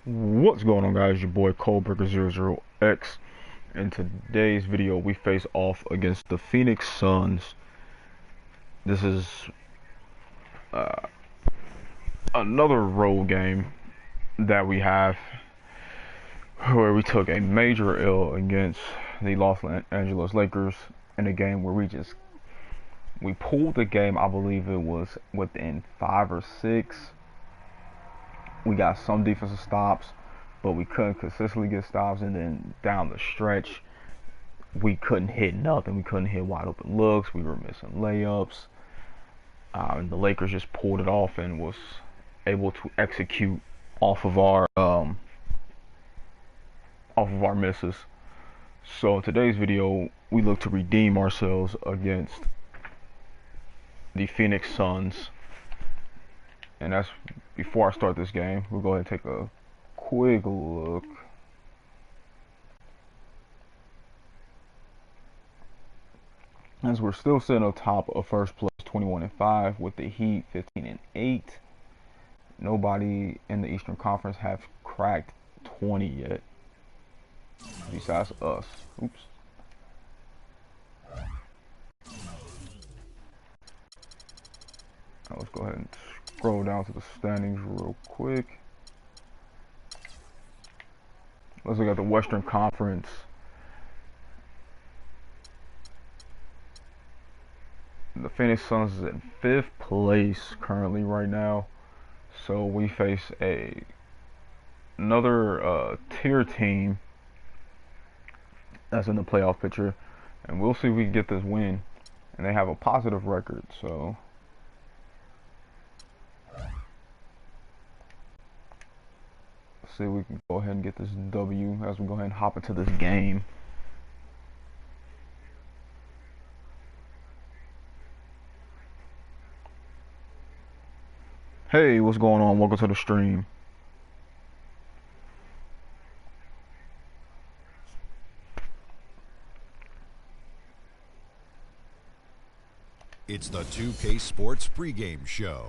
What's going on, guys? Your boy Coldbreaker00X. In today's video, we face off against the Phoenix Suns. This is another road game that we have where we took a major L against the Los Angeles Lakers in a game where we pulled the game. I believe it was within 5 or 6. We got some defensive stops, but we couldn't consistently get stops. And then down the stretch, we couldn't hit nothing. We couldn't hit wide open looks. We were missing layups. And the Lakers just pulled it off and was able to execute off of our misses. So in today's video, we look to redeem ourselves against the Phoenix Suns. And that's before I start this game. We'll go ahead and take a quick look. As we're still sitting on top of first place, 21-5, with the Heat 15-8. Nobody in the Eastern Conference have cracked 20 yet, besides us. Oops. Now let's go ahead and scroll down to the standings real quick. Let's look at the Western Conference. The Phoenix Suns is in 5th place currently right now. So we face another tier team that's in the playoff picture. And we'll see if we can get this win. And they have a positive record, so see if we can go ahead and get this W as we go ahead and hop into this game. Hey, what's going on? Welcome to the stream. It's the 2K Sports pregame show.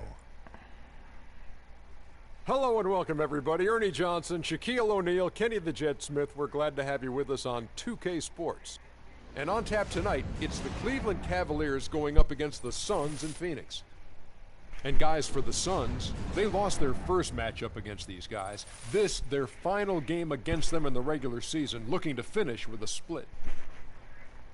Hello and welcome, everybody. Ernie Johnson, Shaquille O'Neal, Kenny the Jet Smith. We're glad to have you with us on 2K Sports. And on tap tonight, it's the Cleveland Cavaliers going up against the Suns in Phoenix. And guys, for the Suns, they lost their first matchup against these guys. This, their final game against them in the regular season, looking to finish with a split.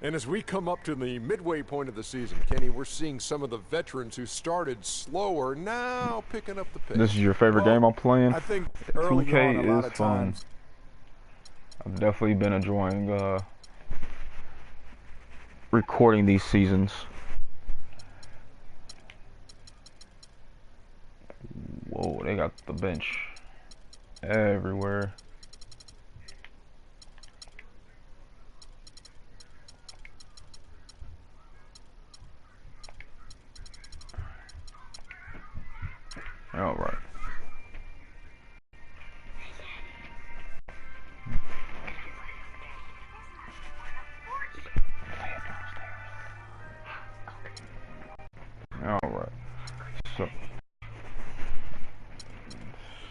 And as we come up to the midway point of the season, Kenny, we're seeing some of the veterans who started slower now picking up the pace. This is your favorite game I'm playing? I think early on, a lot of fun. times. I've definitely been enjoying recording these seasons. Whoa, they got the bench everywhere. All right. All right.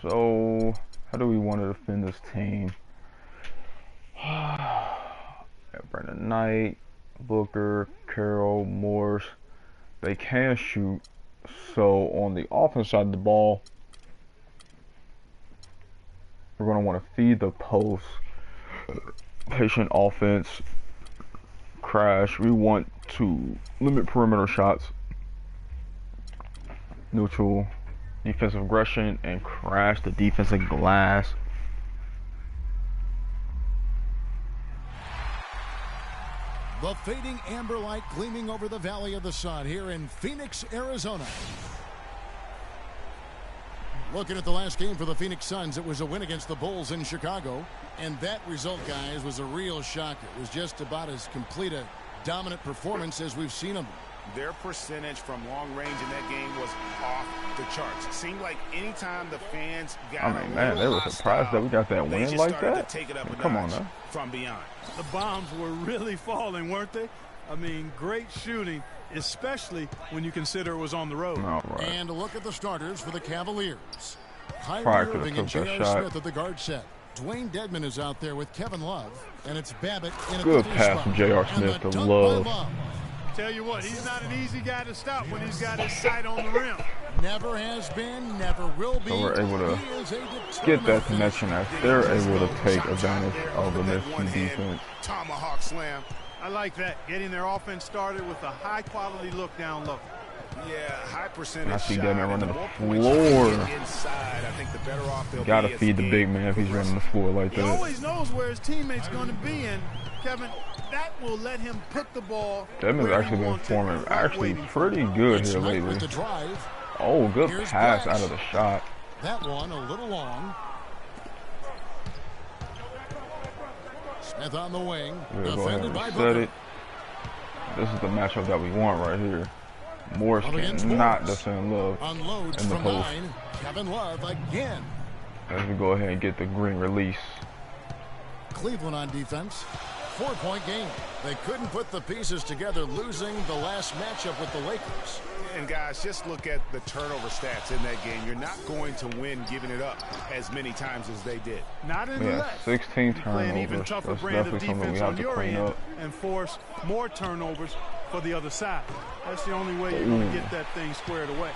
So how do we want to defend this team? Brandon Knight, Booker, Carroll, Morris. They can shoot. So on the offense side of the ball, we're going to want to feed the post, patient offense, crash. We want to limit perimeter shots, neutral defensive aggression, and crash the defensive glass. The fading amber light gleaming over the Valley of the Sun here in Phoenix, Arizona. Looking at the last game for the Phoenix Suns, it was a win against the Bulls in Chicago. And that result, guys, was a real shocker. It was just about as complete a dominant performance as we've seen them. Their percentage from long range in that game was off the charts. It seemed like anytime the fans got man, they were surprised that we got that win like that. Take it up come on now. From beyond. The bombs were really falling, weren't they? I mean, great shooting, especially when you consider it was on the road. All right. And a look at the starters for the Cavaliers. Probably Kyrie could have Irving and took that J.R. shot. Smith at the guard set. Dwayne Dedmon is out there with Kevin Love, and it's Babbitt in Good a three pass spot. from J.R. And Smith the to dunk by Love. Tell you what, he's not an easy guy to stop when he's got his sight on the rim. Never has been, never will be. So we're able to He is a get that determined connection as they're able to take advantage of the Michigan defense. Tomahawk slam. I like that, getting their offense started with a high-quality look down low. Yeah, high percentage I see shot. that man running The the more points you can floor. get inside, I think the better off they'll Gotta be as feed the game big man if he's running the floor like He that. always knows where his teammate's going to be, and Kevin, that will let him put the ball. Dedmon's where he actually been wants it, performing without actually waiting. pretty good It's here Knight with lately. the drive. Oh, good Here's pass Glass. out of the shot. That one a little long. Smith on the wing. We'll go ahead Defended and by reset Booker. it. This is the matchup that we want right here. Morris Up against cannot Morris. defend Love Unloads in the from post. 9. Kevin Love again. As we go ahead and get the green release. Cleveland on defense. 4-point game. They couldn't put the pieces together, losing the last matchup with the Lakers. And guys, just look at the turnover stats in that game. You're not going to win giving it up as many times as they did. Not in the Yeah, left. 16 You play an even turnovers. tougher That's brand of definitely something we defense have on to your clean end up. and force more turnovers for the other side. That's the only way you're going to get that thing squared away.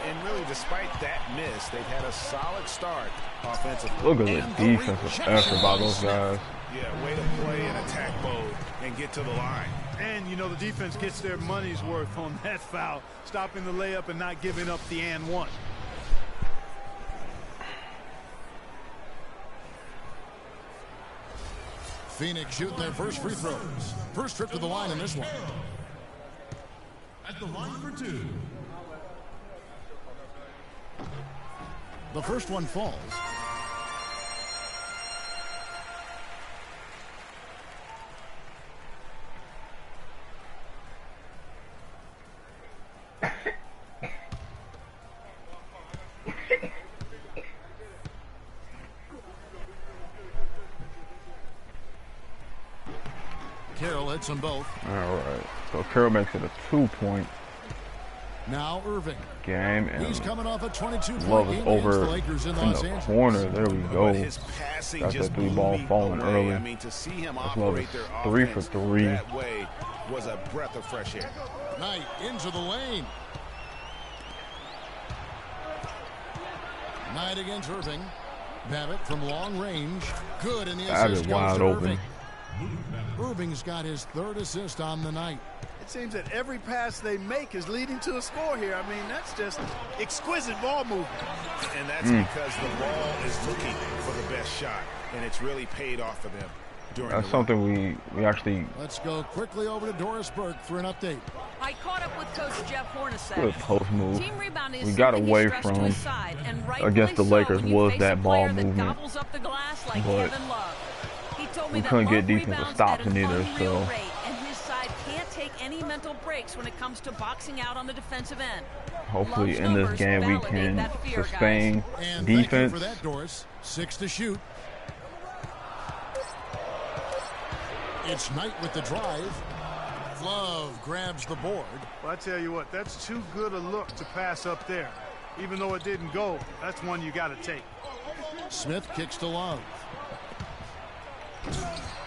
And really, despite that miss, they've had a solid start offensively. Look at the defensive effort by those guys. Yeah, way to play in attack mode and get to the line. And, you know, the defense gets their money's worth on that foul, stopping the layup and not giving up the and one. Phoenix shooting their first free throws. First trip to the line in this one. At the line for 2. The first one falls. Carroll hits them both. All right. So Carroll makes it a 2-point Now Irving. game, He's and coming off a 22-point Love game is against over the Lakers in in Los the Angeles. corner. There we go. But his passing Got just that three blew ball me falling away. early. I mean, to see him That's Love operate is their 3 for offense 3. that way was a breath of fresh air. Knight into the lane. Knight against Irving. Babbitt from long range. Good, and the That assist is goes wide to open. Irving. Irving's got his 3rd assist on the night. It seems that every pass they make is leading to a score here. I mean, that's just exquisite ball movement. And that's because the ball is looking for the best shot, and it's really paid off for them during That's the something we actually Let's go quickly over to Doris Burke for an update. I caught up with Coach Jeff Hornacek. good post move. Team rebounding is We got something he away stressed to from his side, and rightfully against the so Lakers when you was face that a ball player that movement. gobbles up the glass like But Kevin Love. He told me we that couldn't get Love defensive rebounds stops at an in either, unreal so- rate, and his side can't take any mental breaks when it comes to boxing out on the defensive end. Hopefully Love's in this numbers game we validate can that fear, guys. sustain And thank you defense. for that, Doris. 6 to shoot. It's Knight with the drive. Love grabs the board. Well, I tell you what, that's too good a look to pass up there. Even though it didn't go, that's one you got to take. Smith kicks to Love.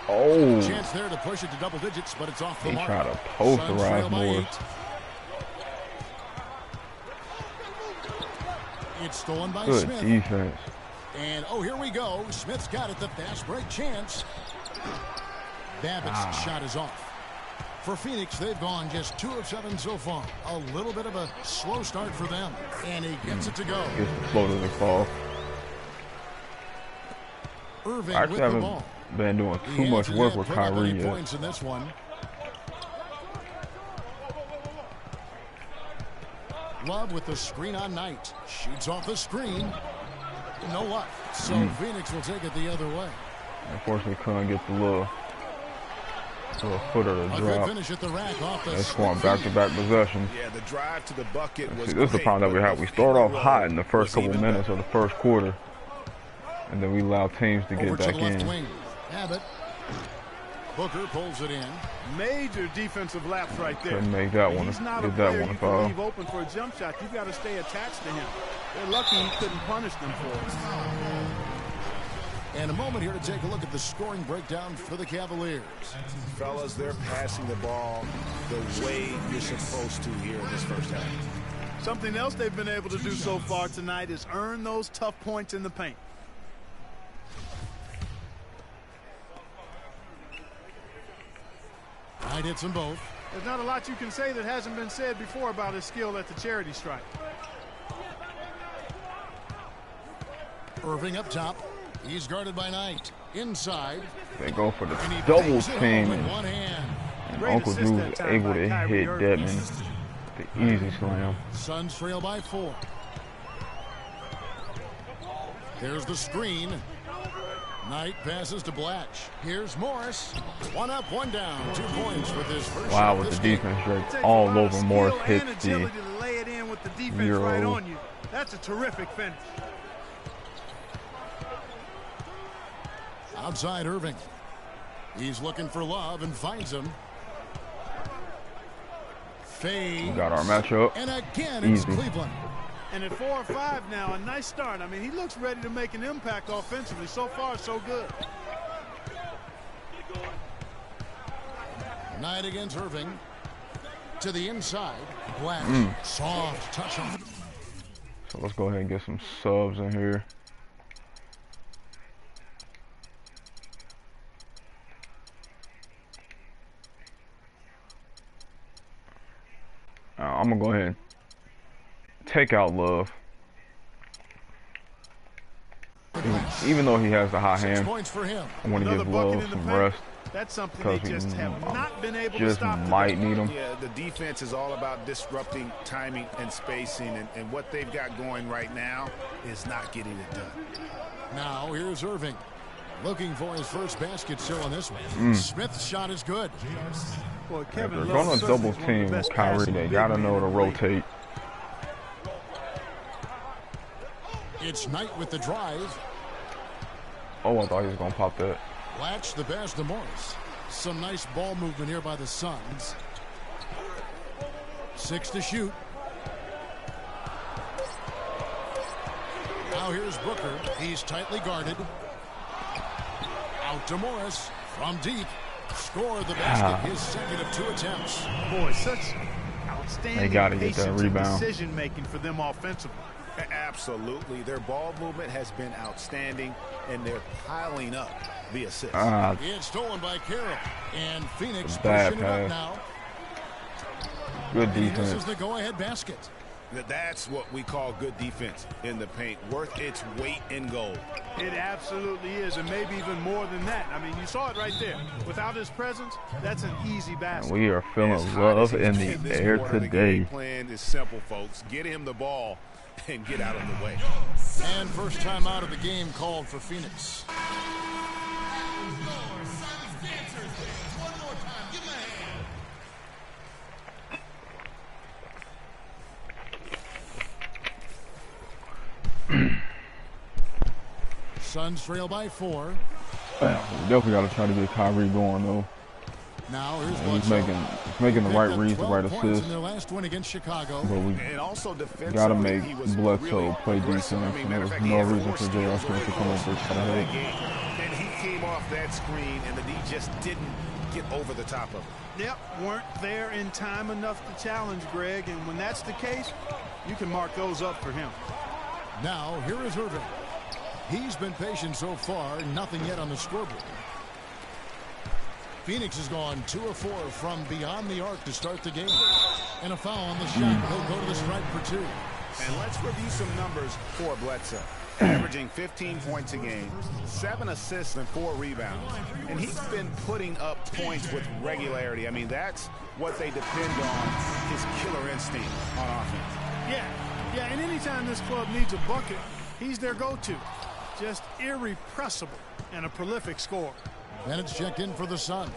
Oh, Chance there to push it to double digits, but it's off the he mark. tried to Suns posterize trail by more. 8. It's stolen by Good Smith. defense. And, oh, here we go. Smith's got it. The fast break chance. Babbitt's shot is off. For Phoenix, they've gone just 2 of 7 so far. A little bit of a slow start for them. And he gets it to go. Gets the floater to fall. Irving I with actually the haven't ball. been doing He too much hasn't work yet with put up Kyrie any yet. points in this one. Love with the screen on Knight. Shoots off the screen. No luck. So Phoenix will take it the other way. Unfortunately, couldn't get the little footer to A good drop. finish at the rack off the They're scoring back-to-back possessions. Yeah, the drive to the bucket was See, this is the great, problem that we but have. We the start off field hot goal in the first was couple even minutes better. of the first quarter, and then we allow teams to over get to back the left in. wing. Abbott. Booker pulls it in. Major defensive lapse right there. Couldn't make that one. He's not a Get that player one you foul. can leave open for a jump shot. You've got to stay attached to him. They're lucky he couldn't punish them for it. And a moment here to take a look at the scoring breakdown for the Cavaliers. Fellas, they're passing the ball the way you're supposed to here in this first half. Something else they've been able to do so far tonight is earn those tough points in the paint. Knight hits them both. There's not a lot you can say that hasn't been said before about his skill at the charity stripe. Irving up top. He's guarded by Knight. Inside. They go for the double team. With one hand. And Uncle Drew was able to hit Dedman. The easy slam. Suns trail by 4. There's the screen. Knight passes to Blatch. Here's Morris. 1 up, 1 down. 2 points with his first Wow, shot with this the game. defense right all over Morris hits the to lay it in with the defense Euro. right on you. That's a terrific finish. Outside Irving. He's looking for Love and finds him. Fade. We got our matchup. And again, it's Easy. Cleveland. And at 4 or 5 now, a nice start. I mean, he looks ready to make an impact offensively. So far, so good. Knight against Irving. To the inside. Blatch. Soft touch on. So let's go ahead and get some subs in here. I'm gonna go ahead and take out Love. Even though he has the hot 6 hand, points for him. I want to Another give bucket Love in the some paint. rest. That's something Because they just we have not been able to just stop. might need him. Yeah, the defense is all about disrupting timing and spacing, and what they've got going right now is not getting it done. Now here's Irving. Looking for his first basket still in this one. Smith's shot is good. Boy, If Kevin they're Love gonna certainly double is one of the team with best Kyrie, passing they big gotta men know to in the league. rotate. It's Knight with the drive. Oh, I thought he was gonna pop that. Blatch the pass to Morris. Some nice ball movement here by the Suns. 6 to shoot. Now here's Booker. He's tightly guarded. Out to Morris from deep. Score the basket. His second of 2 attempts. Boy, such outstanding They gotta get that patience and rebound. decision making for them offensively. Absolutely. Their ball movement has been outstanding, and they're piling up the assists. It's stolen by Carroll. And Phoenix Bad pushing it up pass. now. Good And he defense. misses the go-ahead basket. That's what we call good defense in the paint, worth its weight in gold. It absolutely is, and maybe even more than that. I mean, you saw it right there. Without his presence, that's an easy basket. We are As feeling hot love as in he's been the this air quarter, the today. game plan is simple, folks. Get him the ball and get out of the way. And first time out of the game called for Phoenix. Suns trail by 4. We definitely got to try to get Kyrie going though. Now here's And he's Bledsoe. making the right Picked up reads, the 12 right points assists. in their last win against Chicago. But we And also defensively, gotta make he was Bledsoe really play aggressive. defense. I mean, And matter of there's fact, he no had reason 4 for J.R. steals Smith to in come the over first to half of the that head. game. And he came off that screen, and the D just didn't get over the top of it. Yep, weren't there in time enough to challenge Greg, and when that's the case, you can mark those up for him. Now here is Irving. He's been patient so far, nothing yet on the scoreboard. Phoenix has gone 2 of 4 from beyond the arc to start the game. And a foul on the shot. He'll go to the stripe for 2. And let's review some numbers for Bledsoe. Averaging 15 points a game, 7 assists and 4 rebounds. And he's been putting up points with regularity. I mean, that's what they depend on, his killer instinct on offense. Yeah, and anytime this club needs a bucket, he's their go-to. Just irrepressible and a prolific scorer. Bennett's checked in for the Suns.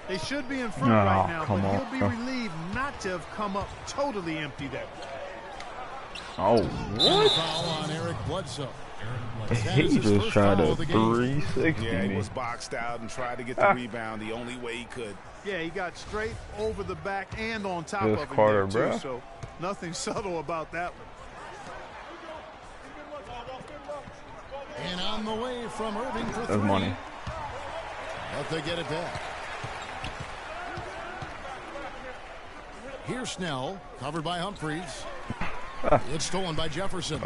They should be in front Oh, right now, but come he'll on. be relieved not to have come up totally empty there. Oh, And a what? foul on Eric Bledsoe. He just tried a foul of the game. 360 Yeah, he me. was boxed out and tried to get the rebound the only way he could. Yeah, he got straight over the back and on top This of it Carter, there, too, bruh. so nothing subtle about that one. On the way from Irving for That's 3. money. But they get it back. Here's Snell, covered by Humphries. It's stolen by Jefferson.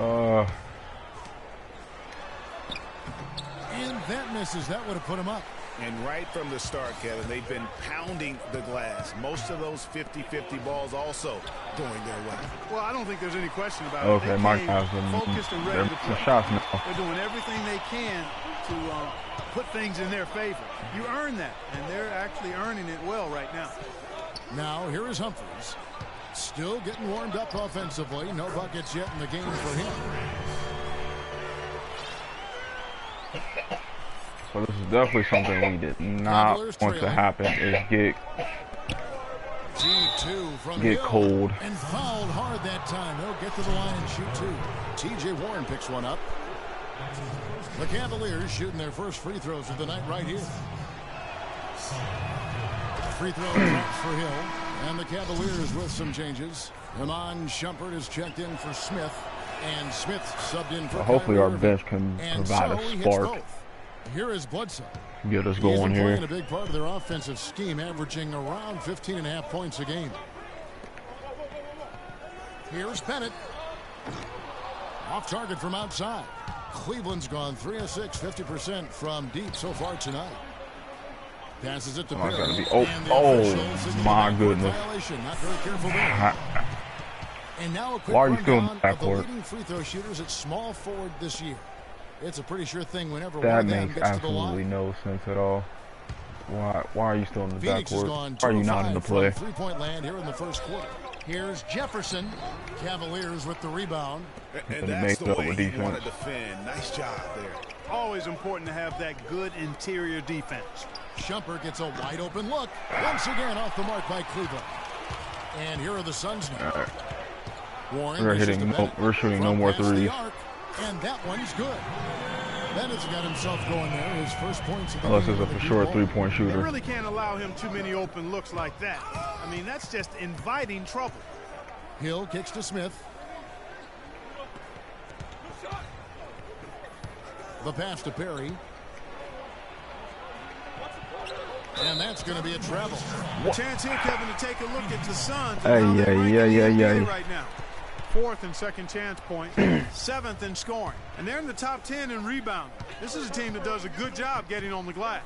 And that misses. That would have put him up. And right from the start, Kevin, they've been pounding the glass. Most of those 50-50 balls also going their way. Well, I don't think there's any question about it. Okay, They Mark came has them. focused and ready to Some play. shots now. They're doing everything they can to put things in their favor. You earn that, and they're actually earning it well right now. Now, here is Humphries. Still getting warmed up offensively. No buckets yet in the game for him. So this is definitely something we did not want to happen, is get G2 from Hill, cold. And fouled hard that time. He'll get to the line and shoot 2. T.J. Warren picks one up. The Cavaliers shooting their first free throws of the night right here. Free throw drops for Hill. And the Cavaliers with some changes. Iman Shumpert is checked in for Smith. And Smith subbed in for So hopefully Kyrie our Irving. bench can And provide so a he hits spark. both. Here is Bledsoe. Get us He's going been here. playing a big part of their offensive scheme, averaging around 15.5 points a game. Here's Bennett. Off target from outside. Cleveland's gone 3 of 6, 50% from deep so far tonight. Passes it to Oh, I Perry. gotta be- And the oh, officials signal my a backcourt goodness. violation. Not very careful there. And now a quick Why are you still in rundown the of the backcourt? leading free throw shooters at small forward this year. It's a pretty sure thing whenever one That of them makes gets to the line. absolutely no sense at all. Why are you still in the Phoenix has backcourt? gone Why are you not in the 2 of 5 play? from three-point land here in the first quarter. Here's Jefferson. Cavaliers with the rebound. And he that's makes the up way with you defense. want to defend. Nice job there. Always important to have that good interior defense. Shumpert gets a wide open look. Once again off the mark by Cleveland. And here are the Suns now. Warren We're dishes hitting to no- Bennett we're shooting no from more past the threes. arc, and that one's good. Bennett's got himself going there. His first points of the Unless game it's a with for the sure ball. three-point They shooter. really can't allow him too many open looks like that. I mean, that's just inviting trouble. Hill kicks to Smith. The pass to Perry. And that's going to be a travel. A chance here, Kevin, to take a look at the Suns. Hey, and how they rank in the NBA yeah. right now. 4th in second chance points, 7th in scoring. And they're in the top 10 in rebounding. This is a team that does a good job getting on the glass.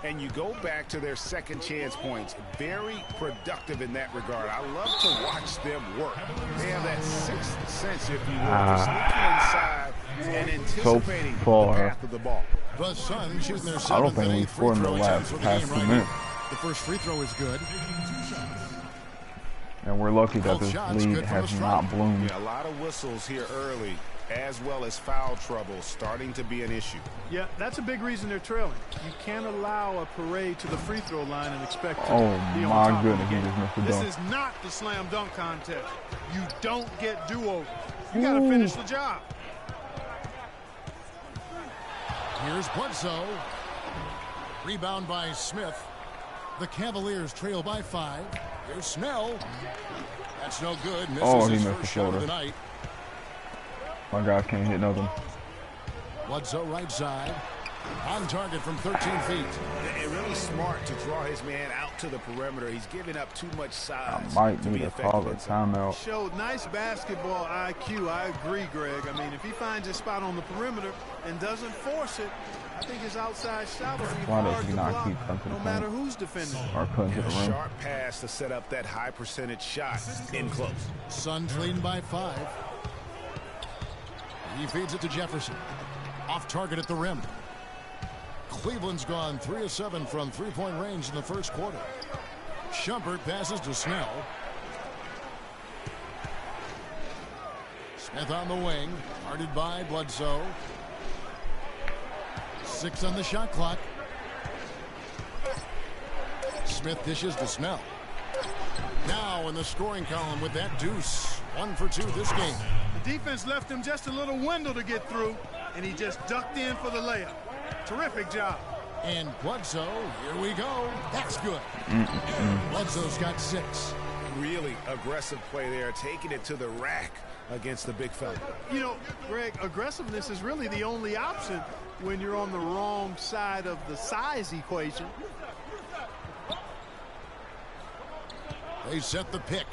And you go back to their second chance points. Very productive in that regard. I love to watch them work. They have that sixth sense, if you will, for sneaking inside and anticipating the far. path of the ball. The Suns shooting their I don't seventh think and we eighth free scored in the throw last attempts for the past game 2 right minutes. now. The first free throw is good. And we're lucky that Both this shots league good from has the not stripe. bloomed. Yeah, a lot of whistles here early, as well as foul trouble starting to be an issue. Yeah, that's a big reason they're trailing. You can't allow a parade to the free throw line and expect to Oh be on my top of the goodness, he game. just missed the This dunk. is not the slam dunk contest. You don't get do-overs. You got to finish the job. Here's Bledsoe. Rebound by Smith. The Cavaliers trail by 5. Here's Snell. That's no good. Misses Oh, he his missed the first shot of floater. the night. My guys can't hit nothing. Bledsoe right side. On target from 13 feet. And really smart to draw his man out to the perimeter. He's giving up too much I size might to need be to effective call a inside. timeout. Showed nice basketball IQ. I agree, Greg. I mean, if he finds his spot on the perimeter and doesn't force it, I think his outside shot will be Why does hard he to not block, keep coming to the no matter paint? who's defending. Or couldn't hit A the rim. sharp pass to set up that high percentage shot in close. Suns leading by 5. He feeds it to Jefferson. Off target at the rim. Cleveland's gone 3 of 7 from three-point range in the first quarter. Shumpert passes to Snell. Smith on the wing, guarded by Bledsoe. 6 on the shot clock. Smith dishes to Snell. Now in the scoring column with that deuce. 1 for 2 this game. The defense left him just a little window to get through, and he just ducked in for the layup. Terrific job. And Bledsoe, here we go. That's good. Bledsoe's got 6. Really aggressive play there, taking it to the rack against the big fella. You know, Greg, aggressiveness is really the only option when you're on the wrong side of the size equation. They set the pick.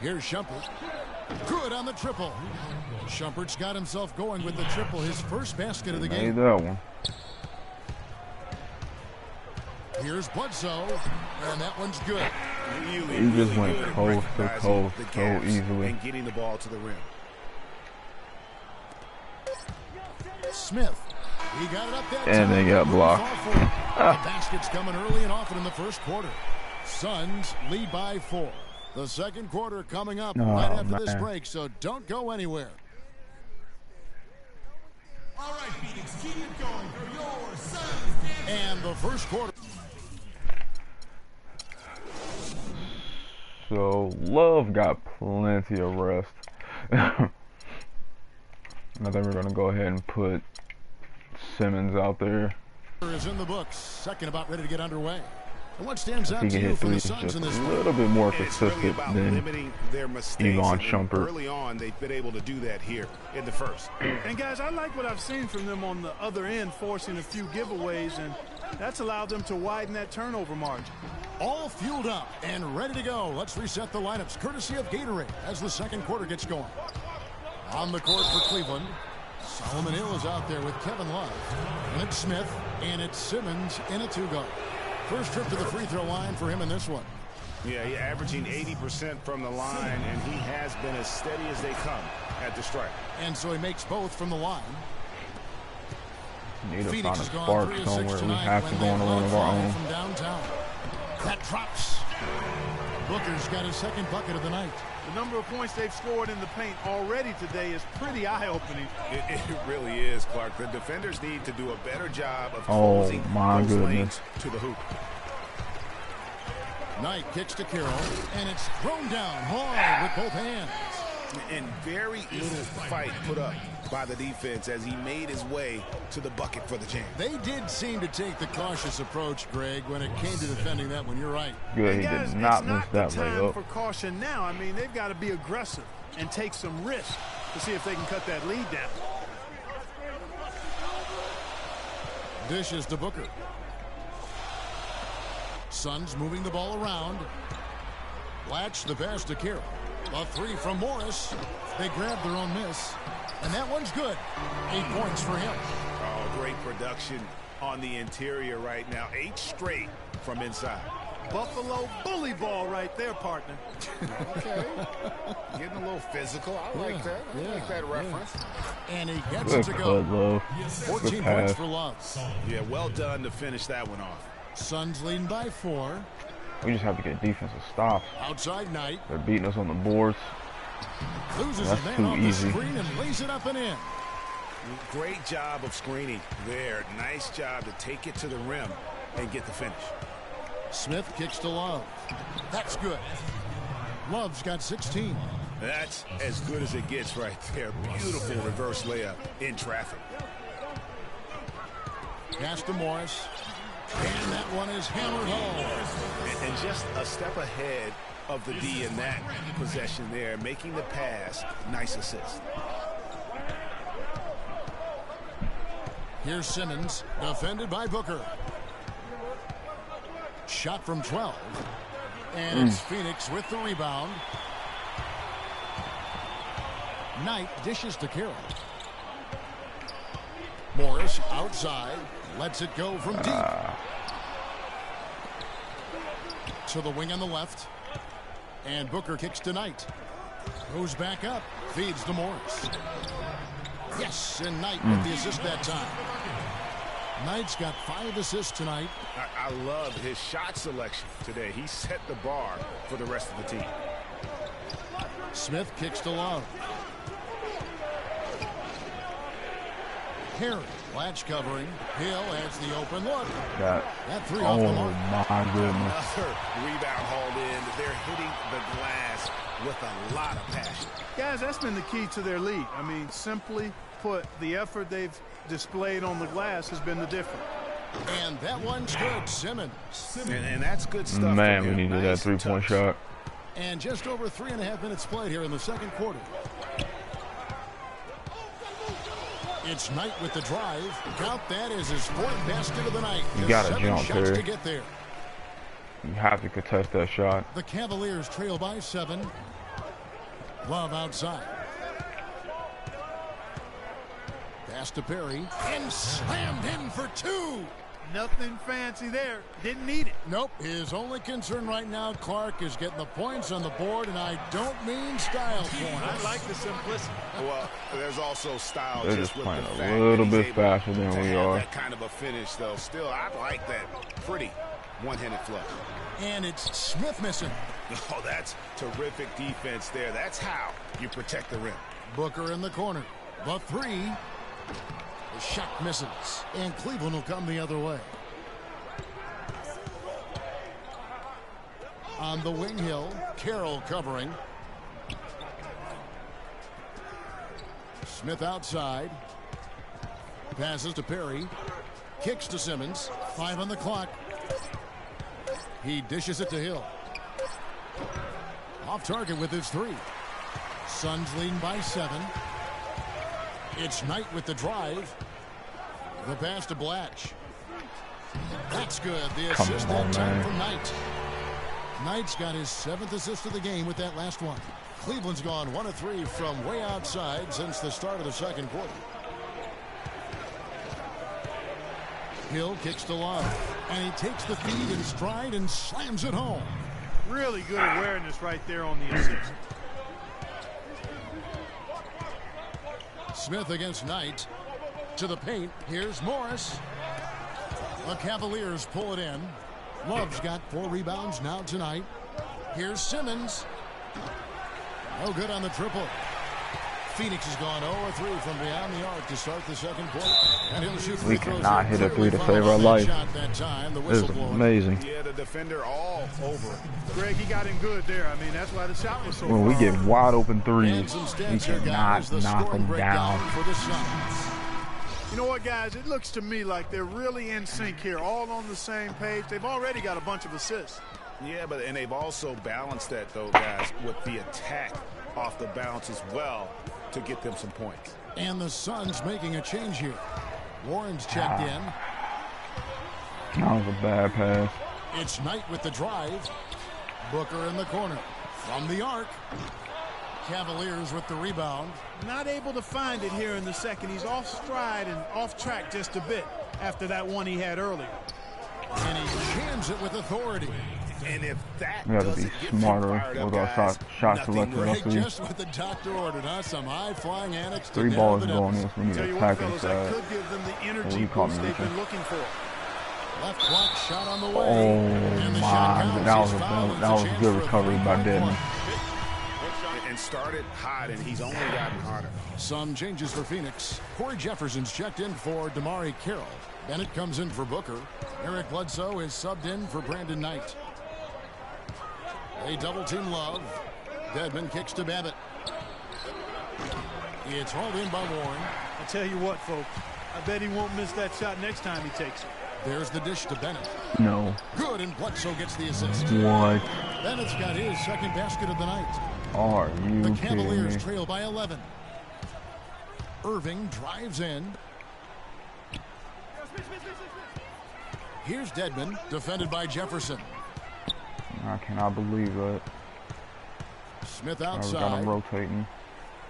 Here's Shumpert. Good on the triple. Shumpert's got himself going with the triple, his first basket of the game. Made that one. Here's Bledsoe, and that one's good. Really, He just went good at coast to recognizing coast the so gaps easily. and getting the ball to the rim. Smith. He got it up that And time. they got blocked. The basket's coming early and often in the first quarter. Suns lead by 4. The second quarter coming up right after this break, so don't go anywhere. All right, Phoenix, keep it going for your Suns. And the first quarter. So Love got plenty of rest. I think we're gonna go ahead and put Simmons out there. Is in the books. Second about ready to get underway. And what stands If out he to can you hit from the threes Suns just in a this little bit more And it's really consistent about than limiting their mistakes. Yvonne And Shumpert. early on, they've been able to do that here in the first. And guys, I like what I've seen from them on the other end, forcing a few giveaways, and that's allowed them to widen that turnover margin. All fueled up and ready to go. Let's reset the lineups courtesy of Gatorade as the second quarter gets going. On the court for Cleveland, Solomon Hill is out there with Kevin Love. And it's Smith, and it's Simmons in a two-guard. First trip to the free throw line for him in this one. Yeah, he's averaging 80% from the line, and he has been as steady as they come at the stripe. And so he makes both from the line. need to Phoenix find a has gone spark 3 of 6 somewhere. We tonight have to when go on they one of our fly own. from downtown. That drops. Booker's got his second bucket of the night. The number of points they've scored in the paint already today is pretty eye-opening. It really is, Clark. The defenders need to do a better job of Oh, closing my those goodness. lanes to the hoop. Knight kicks to Carroll, and it's thrown down hard with both hands. And very little fight put up by the defense as he made his way to the bucket for the jam. They did seem to take the cautious approach, Greg, when it came to defending that one. You're right. Good, And he guys, did not it's miss not that the time layup. for caution now. I mean, they've got to be aggressive and take some risk to see if they can cut that lead down. Dishes to Booker. Suns moving the ball around. Latch the pass to Carroll. A three from Morris. They grab their own miss. And that one's good. 8 points for him. Oh, great production on the interior right now. 8 straight from inside. Buffalo bully ball right there, partner. Okay. Getting a little physical. I like that. I like that reference. And he gets Good it to go. cut, Love. 14 Good points pass. for Love. Yeah, well done to finish that one off. Suns leading by 4. We just have to get defensive stops. Outside Knight. They're beating us on the boards. Loses That's his man too off easy. the screen and lays it up and in. Great job of screening there. Nice job to take it to the rim and get the finish. Smith kicks to Love. That's good. Love's got 16. That's as good as it gets right there. Beautiful reverse layup in traffic. Pass to Morris. And that one is hammered home. And just a step ahead of the D in that possession there, making the pass. Nice assist. Here's Simmons, defended by Booker. Shot from 12. And it's Phoenix with the rebound. Knight dishes to Carroll. Morris outside. Lets it go from deep. To the wing on the left. And Booker kicks to Knight. Goes back up. Feeds to Morris. Yes, and Knight with the assist that time. Knight's got 5 assists tonight. I love his shot selection today. He set the bar for the rest of the team. Smith kicks to Love. Harry, latch covering. Hill has the open look. That three off the mark. My goodness. Another rebound hauled in. They're hitting the glass with a lot of passion. Guys, that's been the key to their lead. I mean, simply put, the effort they've displayed on the glass has been the difference. And that one's good. Simmons. And that's good stuff. Man, from we him. needed Nice that 3-point touch. shot. And just over 3.5 minutes played here in the second quarter. It's Knight with the drive. Count that as his fourth basket of the night. You gotta Just jump 7 shots there. to get there. You have to contest that shot. The Cavaliers trail by 7. Love outside. Pass to Perry. And slammed in for 2. Nothing fancy there. Didn't need it. Nope. His only concern right now, Clark, is getting the points on the board, and I don't mean style points. I like the simplicity. Well, there's also style. They're just just with playing the a fact little that bit he's able faster than to we have are. that kind of a finish, though. Still, I like that pretty one-handed flush. And it's Smith missing. Oh, that's terrific defense there. That's how you protect the rim. Booker in the corner. The 3. The shot misses. And Cleveland will come the other way. On the wing hill, Carroll covering. Smith outside. Passes to Perry. Kicks to Simmons. 5 on the clock. He dishes it to Hill. Off target with his 3. Suns leading by 7. It's Knight with the drive. The pass to Blatch. That's good. The assist that time from Knight. Knight's got his 7th assist of the game with that last one. Cleveland's gone 1 of 3 from way outside since the start of the second quarter. Hill kicks to Love, and he takes the feed in stride and slams it home. Really good awareness right there on the assist. Smith against Knight. To the paint. Here's Morris. The Cavaliers pull it in. Love's got 4 rebounds now tonight. Here's Simmons. No good on the triple. Phoenix has gone 0-3 from beyond the arc to start the second quarter. And he'll shoot free We throws. cannot hit a 3 to save our That life. shot that time, the This whistle is blowing. amazing. Yeah, the defender all over it. Greg, he got him good there. I mean, that's why the shot was so When we far. get wide open And threes, some we stats here, guys. cannot The knock scoring them breakdown down. for the Suns. You know what, guys? It looks to me like they're really in sync here, all on the same page. They've already got a bunch of assists. Yeah, and they've also balanced that, though, guys, with the attack off the bounce as well to get them some points. And the Suns making a change here. Warren's checked in. That was a bad pass. It's Knight with the drive. Booker in the corner. From the arc. Cavaliers with the rebound. Not able to find it here in the second. He's off stride and off track just a bit after that one he had earlier. And he jams it with authority. And if that We have to be doesn't get smarter you fired up, with our guys, shot nothing selection. will. Let's see. Just what the doctor ordered, huh? Some high-flying antics to 3 narrow balls the going deficit. in. We need Tell to you what, attack fellas, that inside. could give them the Oh, energy he caught me boost they've reaching. been looking for. Left block shot on the way. Oh And the my, shot counts. that was He's a fouled. that It's a was chance good for a recovery by three-point Denton. play. And started hot, and he's only gotten harder. Some changes for Phoenix. Corey Jefferson's checked in for Damari Carroll. Bennett comes in for Booker. Eric Bledsoe is subbed in for Brandon Knight. They double-team Love. Dedmon kicks to Babbitt. It's hauled in by Warren. I tell you what, folks, I bet he won't miss that shot next time he takes it. There's the dish to Bennett. No. Good, and Bledsoe gets the assist. What? Bennett's got his second basket of the night. Are you The kidding Cavaliers me? trail by 11. Irving drives in. Here's Dedmon, defended by Jefferson. I cannot believe that. Smith I got him outside. rotating.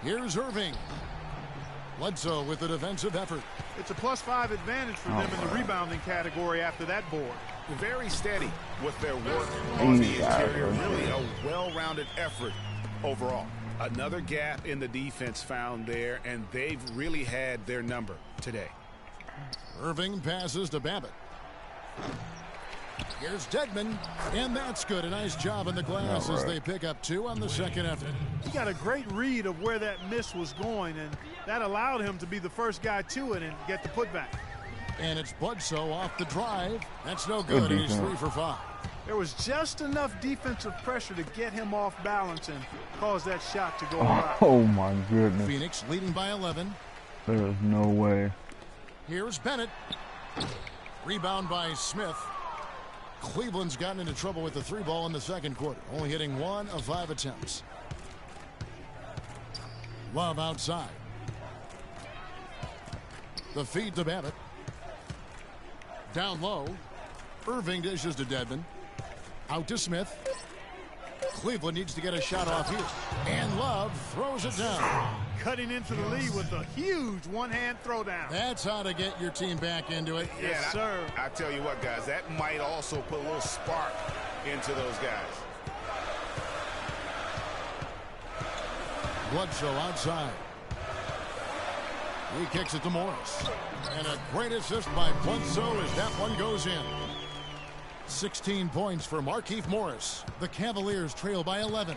Here's Irving. Bledsoe with the defensive effort. It's a +5 advantage for them in the rebounding category after that board. Very steady with their work on the Yeah. interior. Really a well-rounded effort overall. Another gap in the defense found there, and they've really had their number today. Irving passes to Babbitt. Here's Dedmon, and that's good. A nice job in the glass as they pick up 2 on the second effort. He got a great read of where that miss was going, and that allowed him to be the first guy to it and get the putback. And it's Bledsoe off the drive. That's no good, and he's 3 for 5. There was just enough defensive pressure to get him off balance and cause that shot to go awry. Oh my goodness. Phoenix leading by 11. There is no way. Here's Bennett. Rebound by Smith. Cleveland's gotten into trouble with the 3 ball in the second quarter, only hitting 1 of 5 attempts. Love outside. The feed to Babbitt. Down low. Irving dishes to Dedmon. Out to Smith. Cleveland needs to get a shot off here. And Love throws it down. Cutting into the lead with a huge one-hand throwdown. That's how to get your team back into it. Yes, sir. I tell you what, guys, that might also put a little spark into those guys. Bledsoe outside. He kicks it to Morris. And a great assist by Bledsoe as that one goes in. 16 points for Markieff Morris. The Cavaliers trail by 11.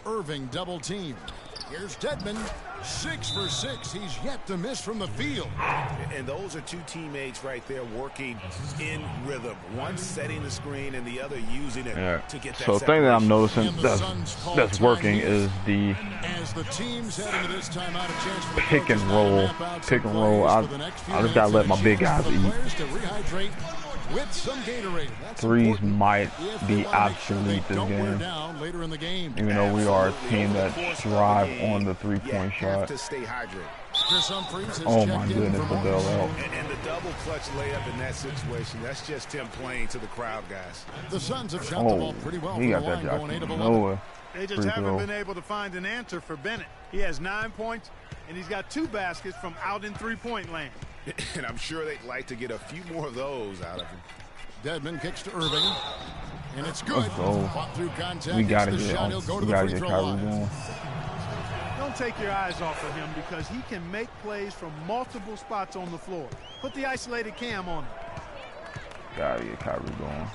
Irving double team. Here's Dedmon. 6 for 6. He's yet to miss from the field. And those are 2 teammates right there working in rhythm. One setting the screen and the other using it to get that. So the thing that I'm noticing that's working is the as the teams head into this timeout, a chance for the pick and roll. I just gotta let my big guys eat. With some Gatorade. Threes might be obsolete this game, later in the game. even though we are a team that thrive on the three-point shot. To stay hydrated. Oh my goodness, the bell out. And the double clutch layup in that situation, that's just him playing to the crowd, guys. The Suns have shot the ball pretty well he from got the that line, going 8 of jacket. 11. Noah. They just haven't been able to find an answer for Bennett. He has 9 points, and he's got 2 baskets from out in three-point land. And I'm sure they'd like to get a few more of those out of him. Dedmon kicks to Irving, and it's good. Fought through contact. We gotta get Kyrie going. Don't take your eyes off of him because he can make plays from multiple spots on the floor. Put the isolated cam on him. Gotta get Kyrie going.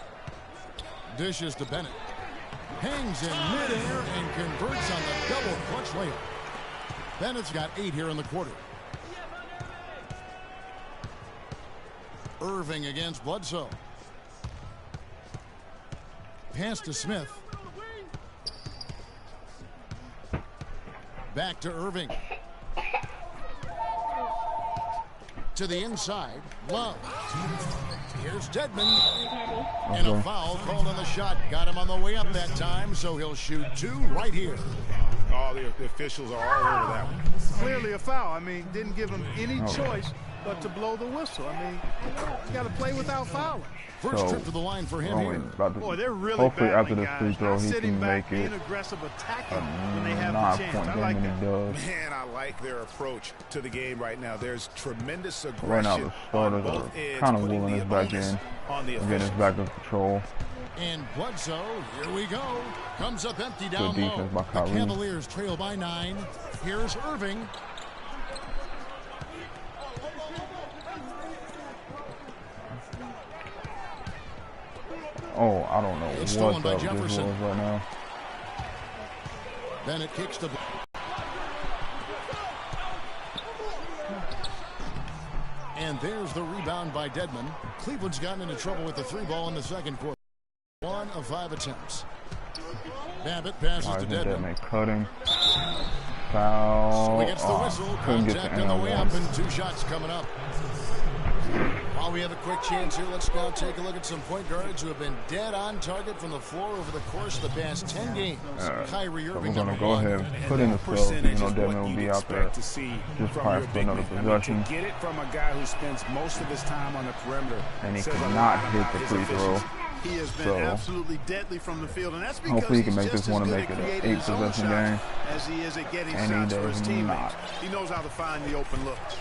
Dishes to Bennett. Hangs in midair and converts on the double clutch layup. Bennett's got 8 here in the quarter. Irving against Bledsoe. Pass to Smith. Back to Irving. To the inside. Love. Here's Dedmon. And a foul called on the shot. Got him on the way up that time, so he'll shoot 2 right here. Oh, the officials are all over that one. Clearly a foul. I mean, didn't give him any choice but to blow the whistle. I mean, you got to play without fouling. First trip to the line for him here. Boy, they're really hopefully after battling, this free throw, he can make it aggressive, attacking when they have the 9-point chance. game, I like and that. he does. Man, I like their approach to the game right now. There's tremendous aggression. Right now, the starters are kind of wheeling us back in and getting us back under control. And Bledsoe, here we go. Comes up empty down Good low. defense by The Kyrie. Cavaliers trail by 9. Here's Irving. Oh, I don't know It's what stolen by up this was Jefferson. right now. Bennett kicks the. And there's the rebound by Dedmon. Cleveland's gotten into trouble with the 3 ball in the second quarter. 1 of 5 attempts. Babbitt passes to Dedmon. Dedmon cutting. Foul. So he gets the whistle. Couldn't get Contact to on the way up, N1. and 2 shots coming up. While we have a quick chance here, let's now take a look at some point guards who have been dead on target from the floor over the course of the past 10 games. Kyrie So Irving, we're going to go 1. ahead and put in the subs. You know, Dedmon will be out there just probably for another possession. Get it from a guy who spends most of his time on the perimeter. And he cannot hit the free throw. He has been So, absolutely deadly from the field, and that's because hopefully he can he's make just this one as and good make at it an creating his own 8-possession shots game. as he is at getting And he shots for does his teammates. not. He knows how to find the open looks.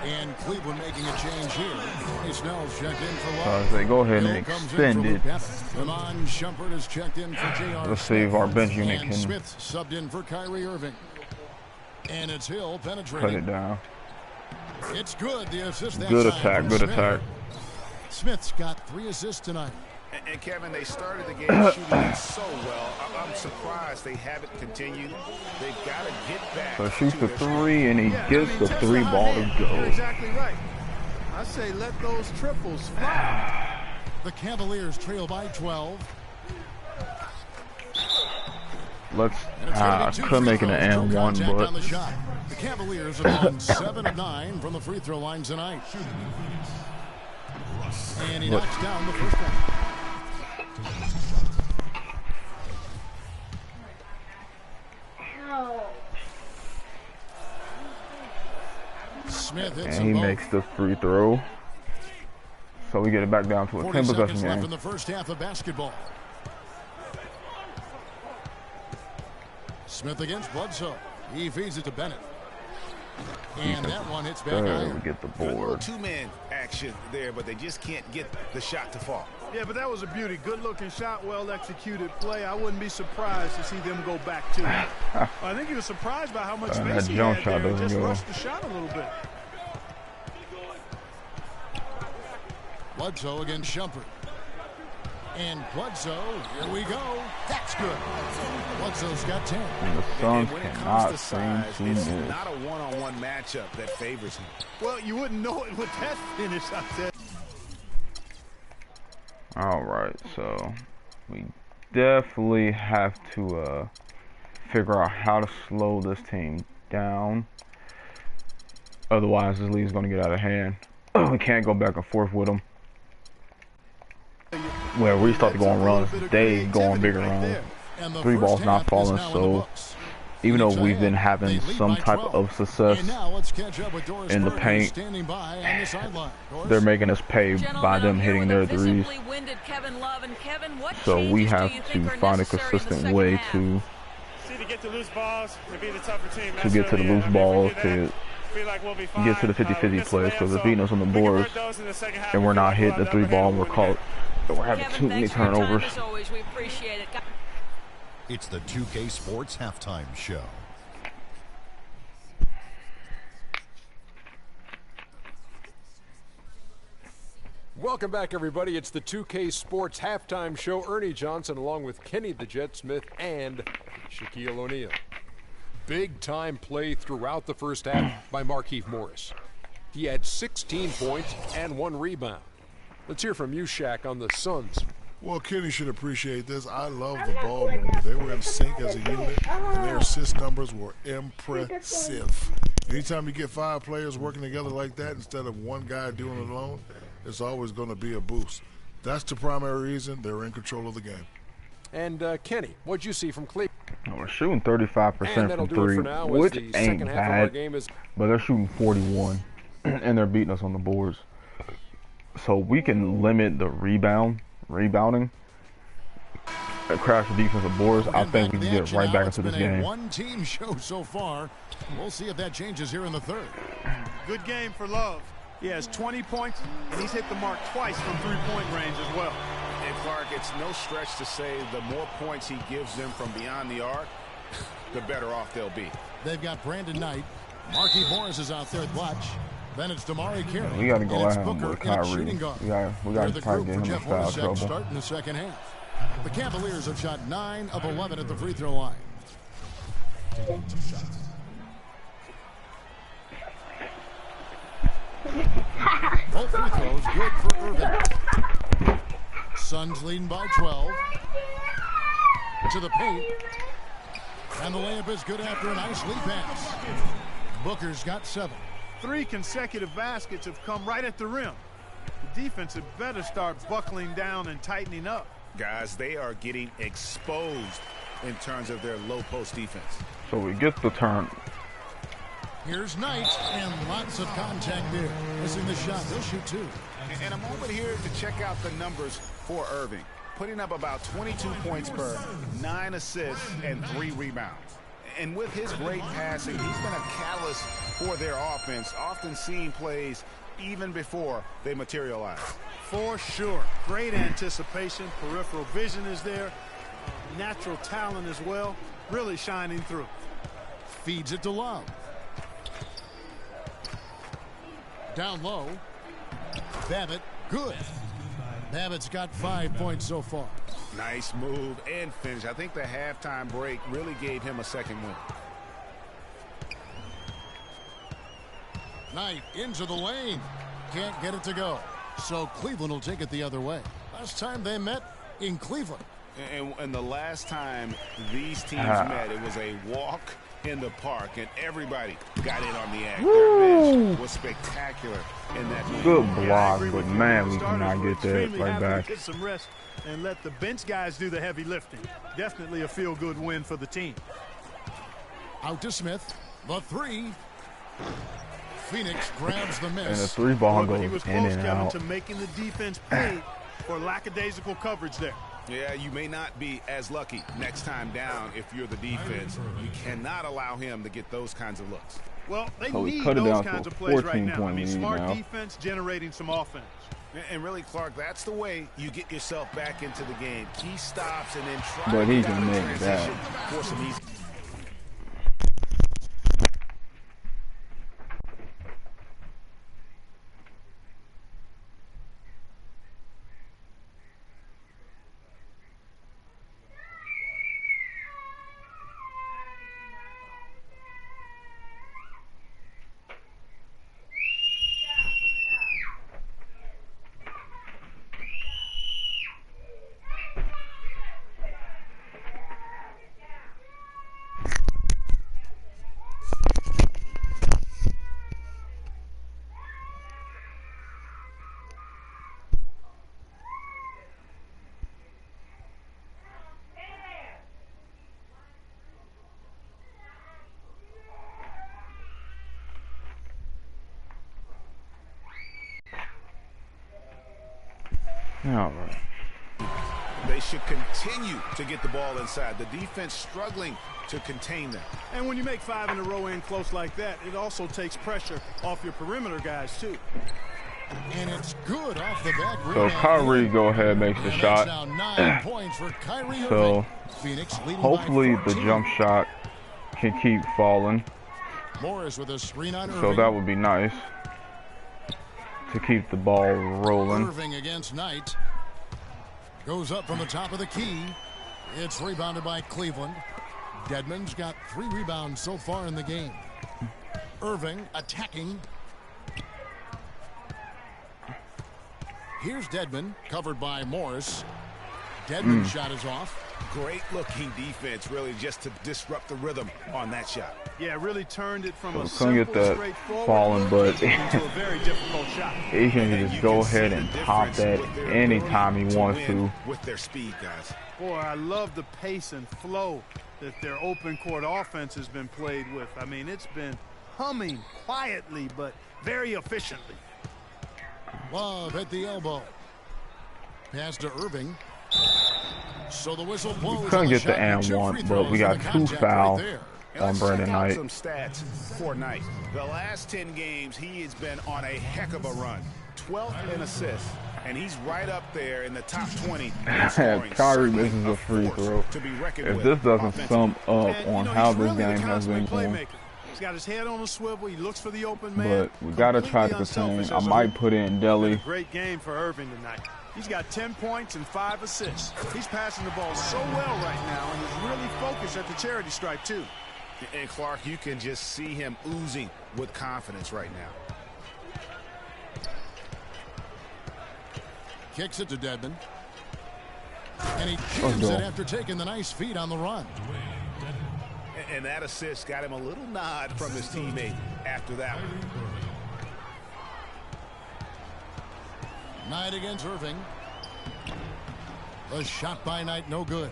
And Cleveland making a change here. Tony Snell's checked in for Love. So I say go ahead and Hill comes in extend for it. Lamont Shumpert is checked in for J.R. Let's see if our bench unit And can Smith subbed in for Kyrie Irving. And it's Hill cut penetrating. it down. It's good. The assist that Good time attack, from good Smith. attack. Smith's got 3 assists tonight. And Kevin, they started the game shooting it so well. I'm surprised they haven't continued. They've got to get back. So shoots to the their 3 and he gets the test 3 the ball hot to hand. You're go. exactly right. I say let those triples fly. The Cavaliers trail by 12. Let's. And it's gonna be two Could free make it an throws, and no one, contact but on the shot. The Cavaliers have gone 7 of 9 from the free throw line tonight. And he knocks down the first one. Smith hits and he makes the free throw. So we get it back down to a 10 possession left game. in the first half of basketball. Smith against Bledsoe. He feeds it to Bennett. And that one hits back higher. We get the Good little board. two-man action there, but they just can't get the shot to fall. Yeah, but that was a beauty. Good-looking shot, well-executed play. I wouldn't be surprised to see them go back to it. I think he was surprised by how much space that he jump had shot there and doesn't just go. rushed the shot a little bit. Bledsoe against Shumpert. And Bledsoe, here we go. That's good. Bledsoe's got 10. And the Suns when it comes cannot to seem size, to it's miss. not a one-on-one matchup that favors him. Well, you wouldn't know it with that finish, I said. All right, so we definitely have to figure out how to slow this team down. Otherwise, this league's going to get out of hand. We can't go back and forth with them. Where we start to go on runs, they go on bigger runs. And the Three first balls not half is falling, now in the so books. even though Phoenix we've been ahead. having They lead some by type 12. of success And now let's catch up with Doris in the Burger, paint, standing by on the sideline. Doris? they're making us pay by Gentlemen, them I'm here hitting with their a threes. visibly winded Kevin Love. And Kevin, what So we changes do have you to think are find a necessary in the consistent second way half? to To get the loose balls, to be the tougher team. get to the loose balls, to feel like we'll be fine. get to the 50-50 plays, because they're beating us on the we can boards, work those in the second half. and we're We feel not like hitting we'll the have the three upper ball. hand We're when we win. caught. We're having Kevin, too many thanks for your time turnovers. as always. We appreciate it. It's the 2K Sports Halftime Show. Welcome back, everybody. It's the 2K Sports Halftime Show. Ernie Johnson along with Kenny the Jet Smith and Shaquille O'Neal. Big-time play throughout the first half by Markieff Morris. He had 16 points and 1 rebound. Let's hear from you, Shaq, on the Suns. Well, Kenny should appreciate this. I love the ball movement. They were in sync as a unit, and their assist numbers were impressive. Anytime you get 5 players working together like that instead of one guy doing it alone, it's always going to be a boost. That's the primary reason they're in control of the game. And Kenny, what'd you see from Cleveland? We're shooting 35% And that'll from do it 3, for now, as which the ain't second half of our bad, game is. but they're shooting 41, and they're beating us on the boards. So we can limit the rebounding, crash the defensive boards. I think we can get right back into this game. One-team show so far. We'll see if that changes here in the third. Good game for Love. He has 20 points, and he's hit the mark twice from three-point range as well. And Clark, it's no stretch to say the more points he gives them from beyond the arc, the better off they'll be. They've got Brandon Knight. Markieff Morris is out there at watch. Then it's Damari Carey. We got to go And it's at him Booker with in at Kyrie. shooting guard. We got They're to the try to group get for him in Jeff foul Hornacek trouble. starting the second half. The Cavaliers have shot 9 of 11 at the free throw line. Both free throws good for Irving. Suns leading by 12. To the paint. And the layup is good after a nice lead pass. Booker's got 7. 3 consecutive baskets have come right at the rim. The defense had better start buckling down and tightening up. Guys, they are getting exposed in terms of their low post defense. So we get the turn. Here's Knight, and lots of contact there. Missing the shot. They'll shoot 2. And a moment here to check out the numbers for Irving. Putting up about 22 points per 9 assists and 3 rebounds. And with his great passing, he's been a catalyst for their offense, often seeing plays even before they materialize. For sure. Great anticipation. Peripheral vision is there. Natural talent as well. Really shining through. Feeds it to Love. Down low. Babbitt, good. Babbitt's got 5 points so far. Nice move and finish. I think the halftime break really gave him a second win. Knight into the lane. Can't get it to go. So Cleveland will take it the other way. Last time they met in Cleveland. And the last time these teams met, it was a walk in the park, and everybody got in on the act. Their bench was spectacular in that game. Good block, but man, we cannot get that right back. Get some rest and let the bench guys do the heavy lifting. Definitely a feel-good win for the team. Out to Smith. The three. Phoenix grabs the miss. And the three ball goes he was in close, and Kevin, out. to making the defense pay for lackadaisical coverage there. Yeah, you may not be as lucky next time down if you're the defense. You cannot allow him to get those kinds of looks. Well, they So we need cut it those down to kinds a of plays right now. 14-point lead Smart now. defense generating some offense. And really, Clark, that's the way you get yourself back into the game. Key stops and then try But to he get out can of make that. transition for some easy. All right. They should continue to get the ball inside. The defense struggling to contain them. And when you make 5 in a row in close like that, it also takes pressure off your perimeter guys, too. And it's good off the back. So Kyrie go ahead makes the shot. Now 9 points for Kyrie Irving. So Phoenix leading hopefully by the 14. jump shot can keep falling. Morris with a screen on Irving. So that would be nice to keep the ball rolling. Irving against Knight. Goes up from the top of the key. It's rebounded by Cleveland. Dedmon's got 3 rebounds so far in the game. Irving attacking. Here's Dedmon, covered by Morris. Dedmon's shot is off. Great looking defense, really, just to disrupt the rhythm on that shot. Yeah, really turned it from a Couldn't simple, get that straightforward falling, look but into a very difficult shot. he can just go ahead and pop that anytime he wants to. With their speed, guys. Boy, I love the pace and flow that their open court offense has been played with. I mean, it's been humming quietly, but very efficiently. Love at the elbow. Pass to Irving. So the whistle blows. Couldn't get the and one, but we got 2 fouls on Brandon Knight. Some stats for Knight. The last 10 games, he has been on a heck of a run. 12th in assists, and he's right up there in the top 20 in scoring. Kyrie misses a free throw. If this doesn't sum up on how this game has been going, he's got his head on a swivel. He looks for the open man. but we gotta try to contain. I might put in Delhi. Great game for Irving tonight. He's got 10 points and 5 assists. He's passing the ball so well right now and is really focused at the charity stripe, too. And Clark, you can just see him oozing with confidence right now. Kicks it to Dedmon. And he jams it after taking the nice feed on the run. And that assist got him a little nod from his teammate after that one. Knight against Irving. The shot by Knight, no good.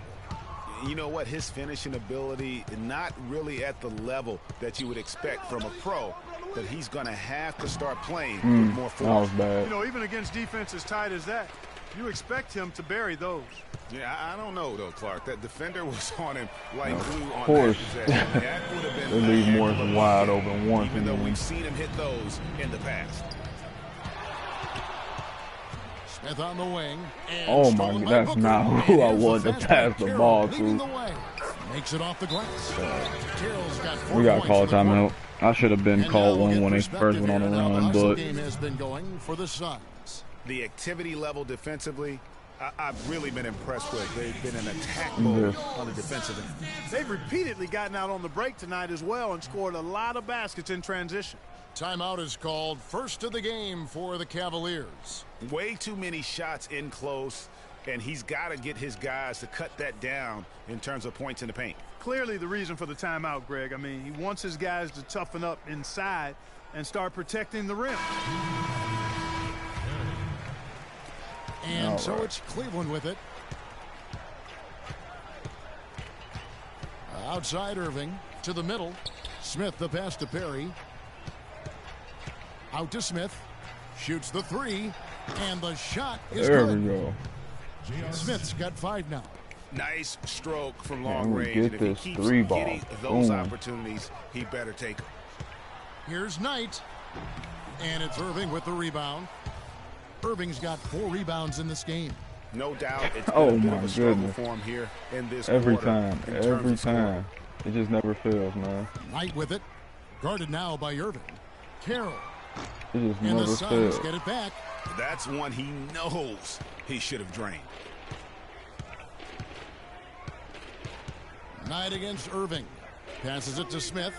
You know what? His finishing ability, not really at the level that you would expect from a pro, but he's going to have to start playing with more force. That was bad. You know, even against defense as tight as that, you expect him to bury those. Yeah, I don't know, though, Clark. That defender was on him like glue on course. that possession. That would have been They leave a Morris heck of a wide look, open once. even though we've seen him hit those in the past. Smith on the wing. Oh my God, that's not who I wanted to pass the ball to. Makes it off the glass. Carroll's got 4 We got points called in the timeout. I should have been And called now we'll one get when they first went on the perspective here. Now run, the hustle but game has been going for the Suns. The activity level defensively, I've really been impressed with. They've been in attack mode on the defensive end. They've repeatedly gotten out on the break tonight as well and scored a lot of baskets in transition. Timeout is called. First of the game for the Cavaliers. Way too many shots in close, and he's got to get his guys to cut that down in terms of points in the paint. Clearly the reason for the timeout, Greg. I mean, he wants his guys to toughen up inside and start protecting the rim. And so it's Cleveland with it. Outside Irving to the middle. Smith the pass to Perry. Out to Smith. Shoots the three. And the shot is There good. we go. Smith's got 5 now. Nice stroke from long we range. get And if he this keeps three ball. getting those Boom. opportunities, he better take them. Here's Knight. And it's Irving with the rebound. Irving's got 4 rebounds in this game. No doubt it's Oh been a bit my of a struggle goodness. for him here in this Every quarter time. in terms Every of scoring. time. It just never fails, man. Knight with it. Guarded now by Irving. Carroll. It just And the never Suns fails. get it back. That's one he knows he should have drained. Knight against Irving. Passes it to Smith.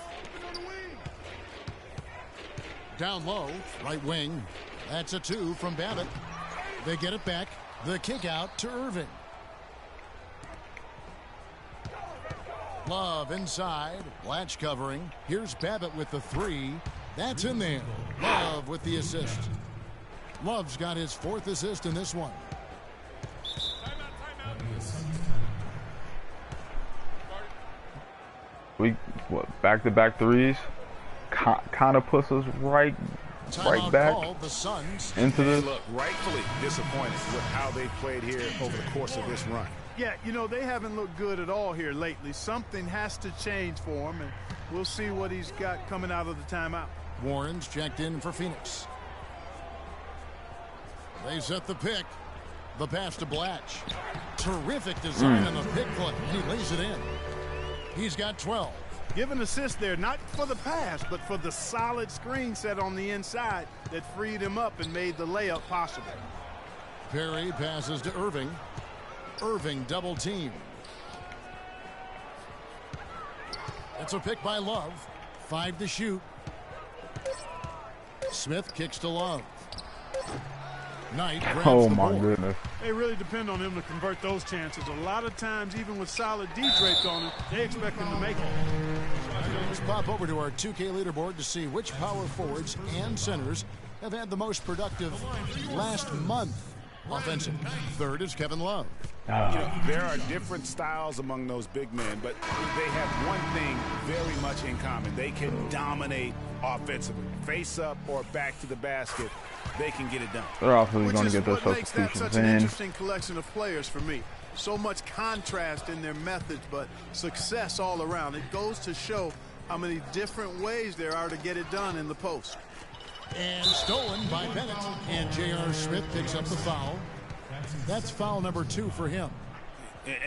Down low, right wing. That's a 2 from Babbitt. They get it back. The kick out to Irving. Love inside. Blatch covering. Here's Babbitt with the 3. That's in there. Love with the assist. Love's got his 4th assist in this one. We back-to-back threes. Kind of puts us right Timeout back called, the Suns. into this. Look, rightfully disappointed with how they played here over the course of this run. Yeah, you know, they haven't looked good at all here lately. Something has to change for him, and we'll see what he's got coming out of the timeout. Warren's checked in for Phoenix. They set the pick. The pass to Blatch. Terrific design on the pick play. He lays it in. He's got 12. Give an assist there, not for the pass, but for the solid screen set on the inside that freed him up and made the layup possible. Perry passes to Irving. Irving double team. It's a pick by Love. 5 to shoot. Smith kicks to Love. Knight grabs Oh the my board. goodness. They really depend on him to convert those chances. A lot of times, even with solid D draped on him, they expect him to make it. Let's pop over to our 2K leaderboard to see which power forwards and centers have had the most productive last month offensively. 3rd is Kevin Love. You know, there are different styles among those big men, but they have one thing very much in common. They can dominate offensively. Face up or back to the basket, they can get it done. They're obviously Which going is to get those what makes that substitutions such an in. interesting collection of players for me. So much contrast in their methods, but success all around. It goes to show how many different ways there are to get it done in the post. And stolen by Bennett. And J.R. Smith picks up the foul. That's foul number 2 for him.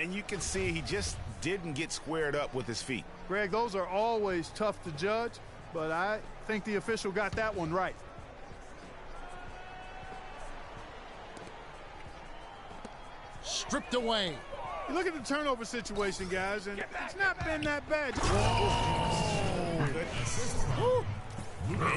And you can see he just didn't get squared up with his feet. Greg, those are always tough to judge, but I think the official got that one right. Stripped away. You look at the turnover situation, guys, and it's not been that bad.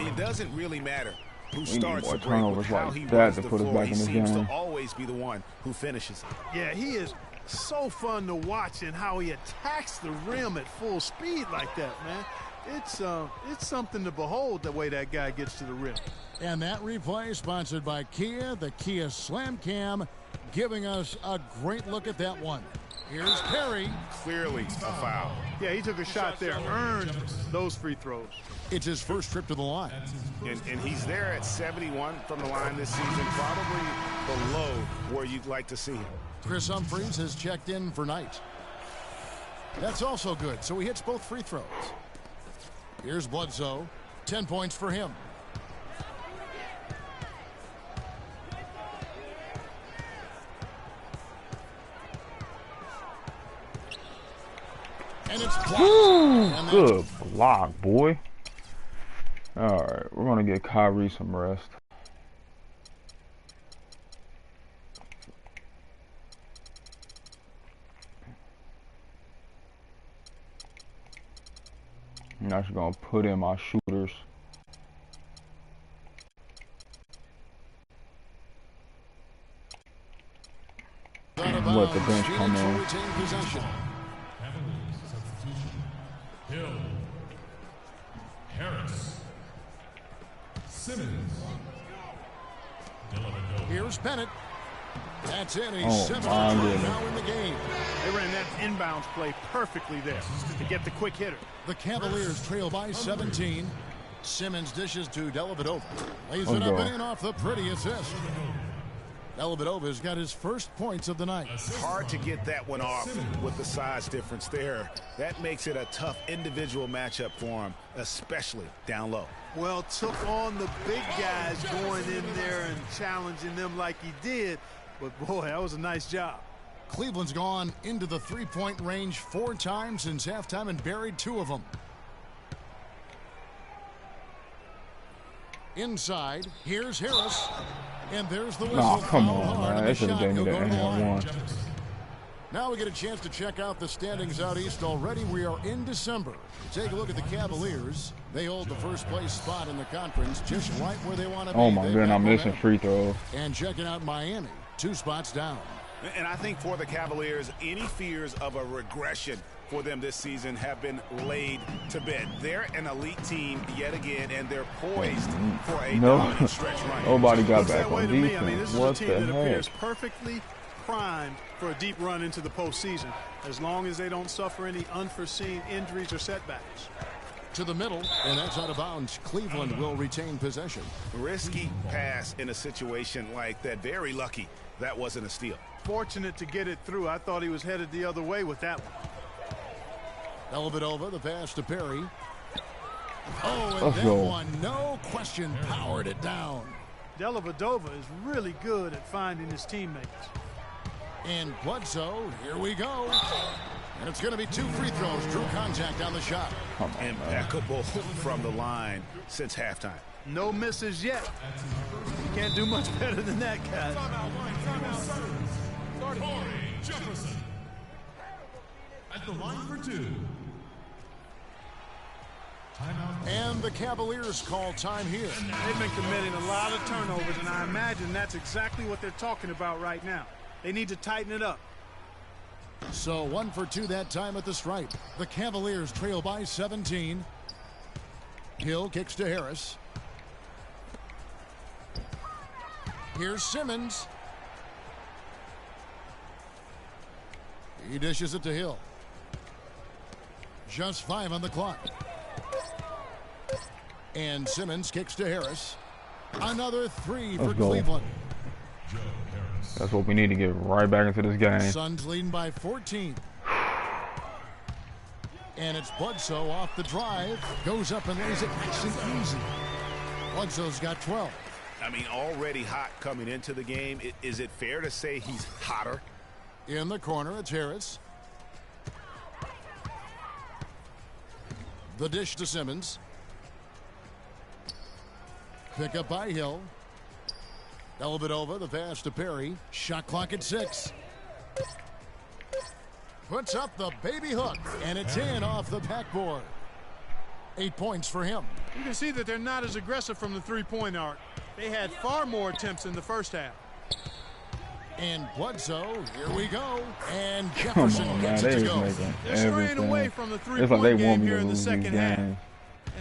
It doesn't really matter who need starts more the break, turnovers how like he that runs to the put us floor. back He in this seems game. to always be the one who finishes. Yeah, he is so fun to watch and how he attacks the rim at full speed like that, man. It's something to behold the way that guy gets to the rim. And that replay sponsored by Kia, the Kia Slam Cam, giving us a great look at that one. Here's Perry. Clearly a foul. Yeah, he took a shot there, earned those free throws. It's his first trip to the line. And he's there at 71 from the line this season, probably below where you'd like to see him. Chris Humphries has checked in for Knight. That's also good, so he hits both free throws. Here's Bledsoe. 10 points for him. And it's blocked. And Good block, boy. Alright, we're going to get Kyrie some rest. I'm actually going to put in my shooters. out of Let the bounds. bench come Phoenix will in. retain possession. Cavaliers substitution. Hill. Harris. Simmons. Dellavedova. Here's Bennett. That's it. He's Oh, 7 my goodness. now in the game. They ran that inbounds play perfectly there to get the quick hitter. The Cavaliers trail by 17. Simmons dishes to Dellavedova. Lays it Let's up go. and in off the pretty assist. Dellavedova's got his first points of the night. Hard to get that one off with the size difference there. That makes it a tough individual matchup for him, especially down low. Well, took on the big guys going in there and challenging them like he did. But, boy, that was a nice job. Cleveland's gone into the three-point range 4 times since halftime and buried 2 of them. Inside, here's Harris. And there's the whistle. Nah, come Foul on, hard man. on They the should have shot. gave me He'll the go to the and line. one. Now we get a chance to check out the standings out east already. We are in December. Take a look at the Cavaliers. They hold the first place spot in the conference, just right where they want to be. Oh my They've goodness, got I'm missing momentum. free throws. And checking out Miami, 2 spots down. And I think for the Cavaliers, any fears of a regression for them this season have been laid to bed. They're an elite team yet again, and they're poised for a dominant stretch run. Nobody got Looks back that way on to me. defense. I mean, this is a What team the that appears heck? perfectly primed for a deep run into the postseason, as long as they don't suffer any unforeseen injuries or setbacks. To the middle, and that's out of bounds. Cleveland will retain possession. Risky pass in a situation like that. Very lucky that wasn't a steal. Fortunate to get it through. I thought he was headed the other way with that one. Dellavedova, the pass to Perry. Oh, and Let's that go. one, no question, powered it down. Dellavedova is really good at finding his teammates. And Bledsoe, here we go. And it's going to be 2 free throws. Drew contact on the shot. Come on, man. Impeccable from the line since halftime. No misses yet. You can't do much better than that, guys. Corey Jefferson. At the line for 2. Timeout. And the Cavaliers call time here. They've been committing a lot of turnovers, and I imagine that's exactly what they're talking about right now. They need to tighten it up. So 1 for 2 that time at the stripe. The Cavaliers trail by 17. Hill kicks to Harris. Here's Simmons. He dishes it to Hill. Just 5 on the clock. And Simmons kicks to Harris. Another 3 for Let's go. Cleveland. Joe Harris. That's what we need to get right back into this game. Suns leading by 14. And it's Bledsoe off the drive. Goes up and lays it nice and easy. Bledsoe's got 12. I mean, already hot coming into the game. Is it fair to say he's hotter? In the corner, it's Harris. The dish to Simmons. Pick up by Hill. Dellavedova, the pass to Perry. Shot clock at 6. Puts up the baby hook, and it's in off the backboard. 8 points for him. You can see that they're not as aggressive from the three-point arc. They had far more attempts in the first half. And Bledsoe, here we go. And Come Jefferson on, man. gets They it to is go. making They're straying away everything. from the It's like they three-point want game me here to in the lose these second half. games.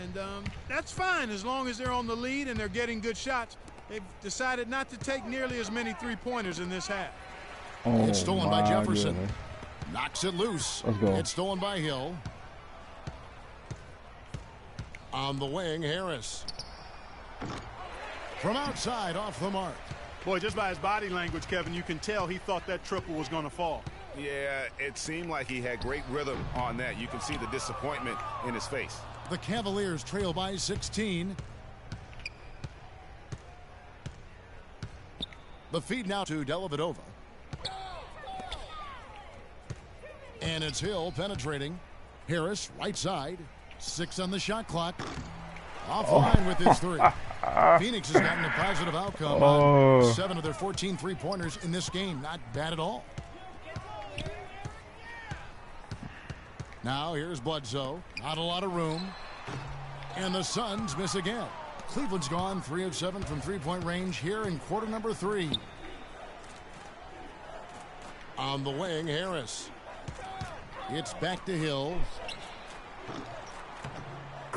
And that's fine as long as they're on the lead and they're getting good shots. They've decided not to take nearly as many three-pointers in this half. Oh, It's stolen by my Jefferson. goodness. Knocks it loose. Let's go. It's stolen by Hill. On the wing, Harris. From outside, off the mark. Boy, just by his body language, Kevin, you can tell he thought that triple was going to fall. Yeah, it seemed like he had great rhythm on that. You can see the disappointment in his face. The Cavaliers trail by 16. The feed now to Dellavedova. And it's Hill penetrating. Harris, right side. 6 on the shot clock. Offline with his 3. Phoenix has gotten a positive outcome on 7 of their 14 three-pointers in this game. Not bad at all. Now here's Bledsoe. Not a lot of room. And the Suns miss again. Cleveland's gone 3 of 7 from three-point range here in quarter number 3. On the wing, Harris. It's back to Hill.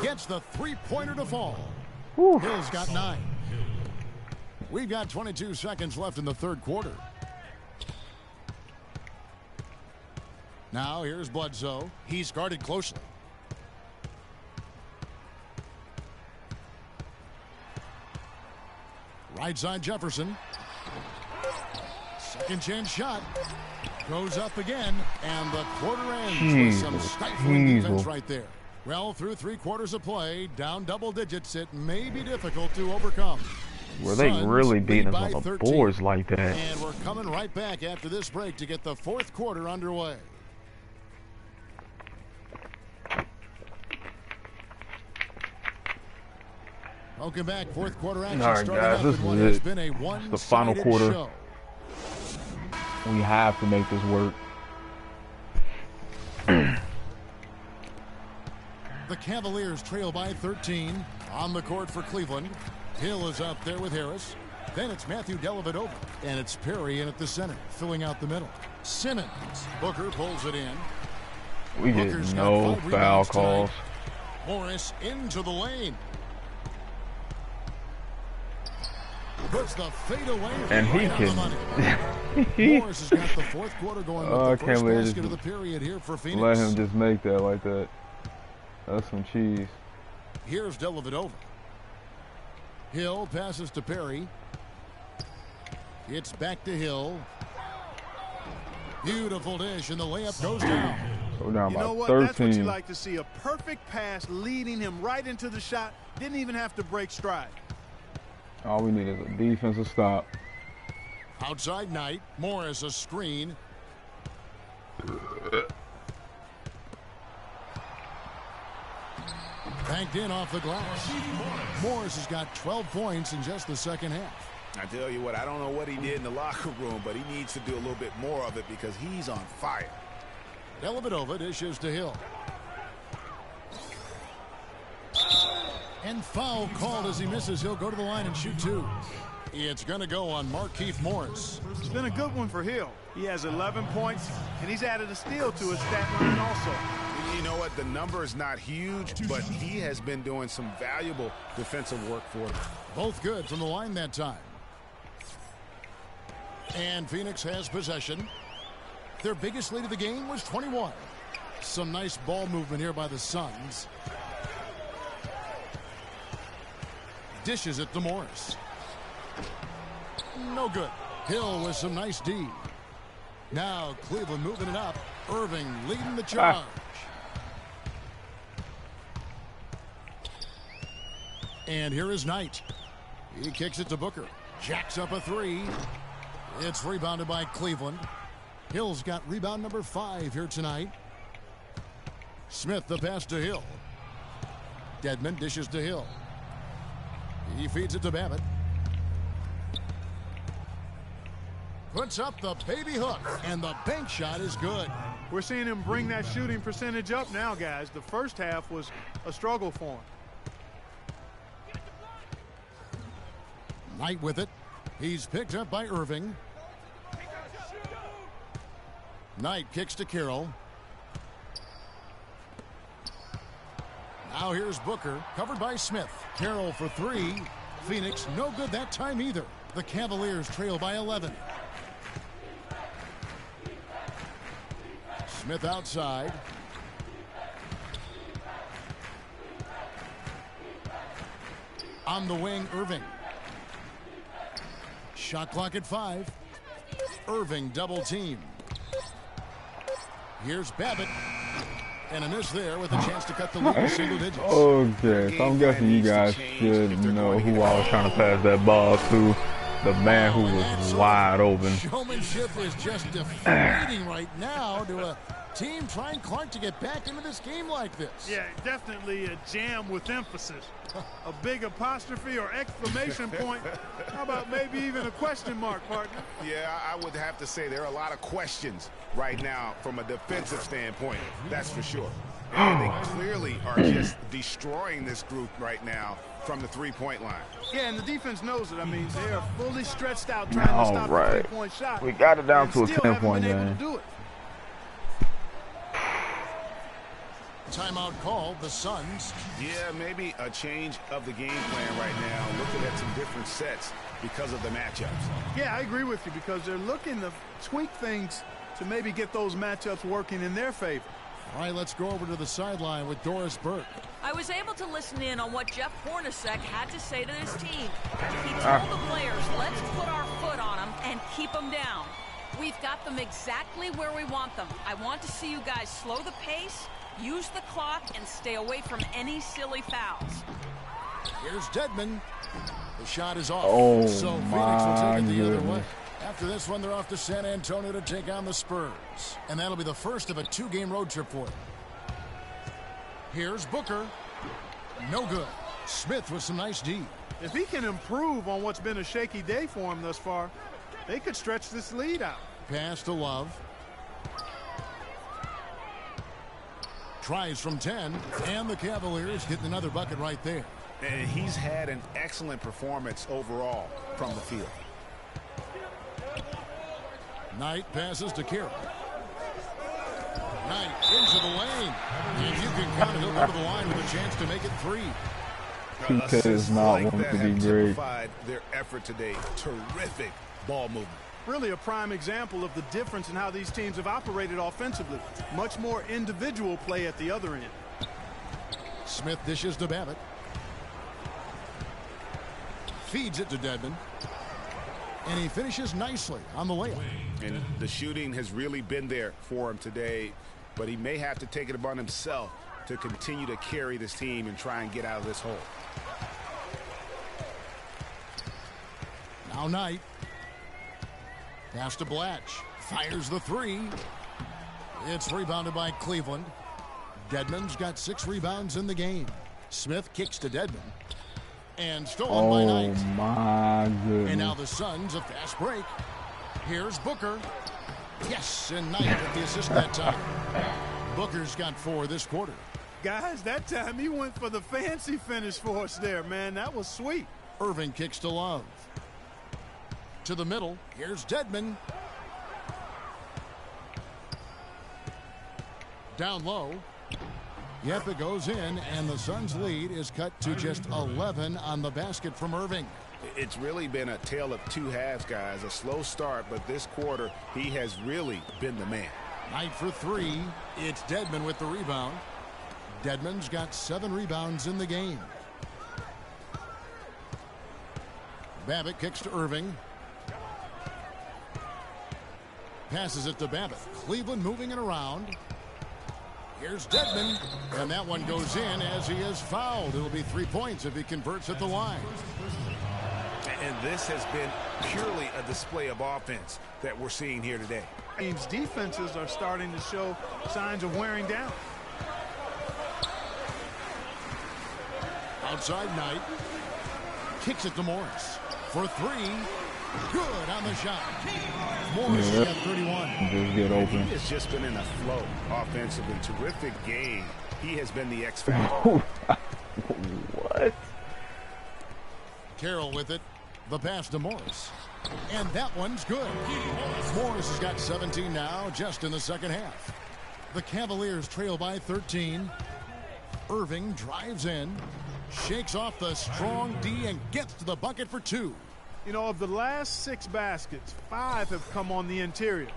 Gets the three-pointer to fall. Whew. Hill's got 9. We've got 22 seconds left in the third quarter. Now here's Bledsoe. He's guarded closely. Right side Jefferson. Second chance shot. Goes up again. And the quarter ends with some stifling defense right there. Well, through 3 quarters of play, down double digits, it may be difficult to overcome. Were they really beating us on the 13. boards like that? And we're coming right back after this break to get the fourth quarter underway. Welcome back. Fourth quarter action. All right, starting guys, up this in what is has it. been a It's the final one-sided quarter. show. We have to make this work. The Cavaliers trail by 13 on the court for Cleveland. Hill is up there with Harris. Then it's Matthew Dellavedova. And it's Perry in at the center, filling out the middle. Simmons. Booker pulls it in. We get Booker's got no 5 foul rebounds calls. tonight. Morris into the lane. Puts the fade away. And he right on the money. can. Morris has got the fourth quarter going with Oh, I the can't first believe basket this- of the period here for Phoenix. Let him just make that like that. That's some cheese. Here's Dellavedova. Hill passes to Perry. It's back to Hill. Beautiful dish, and the layup goes down. So down You by know what? 13. That's what you like to see. A perfect pass leading him right into the shot. Didn't even have to break stride. All we need is a defensive stop. Outside Knight. Morris a screen. Banked in off the glass. Morris has got 12 points in just the second half. I tell you what, I don't know what he did in the locker room, but he needs to do a little bit more of it because he's on fire. Dellavedova dishes to Hill. And foul called as he misses. He'll go to the line and shoot 2. It's going to go on Markieff Morris. It's been a good one for Hill. He has 11 points, and he's added a steal to his stat line also. You know what? The number is not huge, but he has been doing some valuable defensive work for them. Both good from the line that time. And Phoenix has possession. Their biggest lead of the game was 21. Some nice ball movement here by the Suns. Dishes it to Morris. No good. Hill with some nice D. Now Cleveland moving it up. Irving leading the charge. And here is Knight. He kicks it to Booker. Jacks up a 3. It's rebounded by Cleveland. Hill's got rebound number 5 here tonight. Smith the pass to Hill. Dedmon dishes to Hill. He feeds it to Babbitt. Puts up the baby hook, and the bank shot is good. We're seeing him bring that shooting percentage up now, guys. The first half was a struggle for him. Knight with it. He's picked up by Irving. Knight kicks to Carroll. Now here's Booker, covered by Smith. Carroll for 3. Phoenix no good that time either. The Cavaliers trail by 11. Smith outside. On the wing, Irving. Shot clock at 5. Irving double team. Here's Babbitt. And a miss there with a chance to cut the lead to single digits. Okay, so I'm guessing you guys should know who I was trying to pass that ball to. The man who was wide open. Showmanship is just deflating right now to a team trying Clark to get back into this game like this. Yeah, definitely a jam with emphasis. A big apostrophe or exclamation point. How about maybe even a question mark, partner? Yeah, I would have to say there are a lot of questions right now from a defensive standpoint. That's for sure. And they clearly are just destroying this group right now from the three-point line. Yeah, and the defense knows it. I mean, they are fully stretched out trying to stop the three-point shot. We got it down to a still 10-point haven't been able game. to do it. Timeout called, the Suns. Yeah, maybe a change of the game plan right now, looking at some different sets because of the matchups. Yeah, I agree with you because they're looking to tweak things to maybe get those matchups working in their favor. All right, let's go over to the sideline with Doris Burke. I was able to listen in on what Jeff Hornacek had to say to his team. He told the players, let's put our foot on them and keep them down. We've got them exactly where we want them. I want to see you guys slow the pace, use the clock, and stay away from any silly fouls. Here's Dedmon. The shot is off. Oh, so Phoenix will take it the other way. After this one, they're off to San Antonio to take on the Spurs. And that'll be the first of a 2-game road trip for them. Here's Booker. No good. Smith with some nice D. If he can improve on what's been a shaky day for him thus far, they could stretch this lead out. Pass to Love. Tries from 10. And the Cavaliers getting another bucket right there. And he's had an excellent performance overall from the field. Knight passes to Carroll. Knight into the lane. And you can count it. He'll go to the line with a chance to make it 3. He is not like one that to be have great. typified their effort today. Terrific ball movement. Really a prime example of the difference in how these teams have operated offensively. Much more individual play at the other end. Smith dishes to Babbitt. Feeds it to Dedmon. And he finishes nicely on the layup. And the shooting has really been there for him today, but he may have to take it upon himself to continue to carry this team and try and get out of this hole. Now Knight. Pass to Blatch. Fires the 3. It's rebounded by Cleveland. Dedmon's got 6 rebounds in the game. Smith kicks to Dedmon. And stolen by Knight. Oh, my goodness. And now the Suns, a fast break. Here's Booker. Yes, and Knight with the assist that time. Booker's got 4 this quarter. Guys, that time he went for the fancy finish for us there, man. That was sweet. Irving kicks to Love. To the middle. Here's Dedmon. Down low. Yep, it goes in, and the Suns' lead is cut to just 11 on the basket from Irving. It's really been a tale of two halves, guys. A slow start, but this quarter, he has really been the man. Knight for 3. It's Dedmon with the rebound. Dedmon's got 7 rebounds in the game. Babbitt kicks to Irving. Passes it to Babbitt. Cleveland moving it around. Here's Dedmon, and that one goes in as he is fouled. It'll be 3 points if he converts at the line. And this has been purely a display of offense that we're seeing here today. Teams' defenses are starting to show signs of wearing down. Outside Knight. Kicks it to Morris. For 3. Good on the shot. Morris has got 31. Just get open. He has just been in a flow offensively. Terrific game. He has been the X factor. What? Carroll with it. The pass to Morris. And that one's good. Morris has got 17 now, just in the second half. The Cavaliers trail by 13. Irving drives in. Shakes off the strong D and gets to the bucket for 2. You know, of the last 6 baskets, 5 have come on the interior.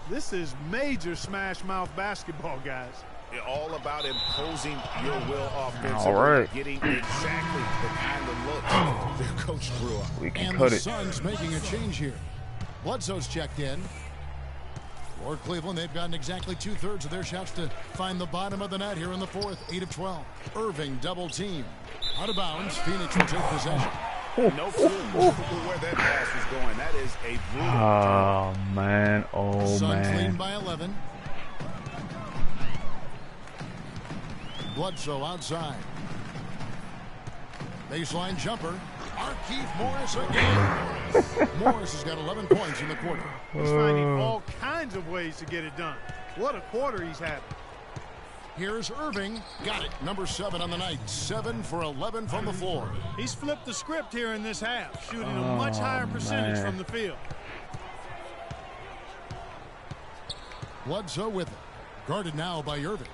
This is major smash mouth basketball, guys. All about imposing your will offensively. All right. Getting exactly the kind of looks their coach drew up. We can And cut the it. Suns making a change here. Bledsoe's checked in. For Cleveland, they've gotten exactly 2/3 of their shots to find the bottom of the net here in the 4th. 8 of 12. Irving double team. Out of bounds. Phoenix will take possession. No clue where that pass was going. That is a brutal. Oh, man. Oh, Suns leading man. by 11. Bledsoe outside. Baseline jumper. Markieff Morris again. Morris has got 11 points in the quarter. He's finding all kinds of ways to get it done. What a quarter he's having. Here's Irving. Got it. Number 7 on the night. 7 for 11 from the floor. He's flipped the script here in this half, shooting a much higher percentage from the field. Bledsoe with it. Guarded now by Irving.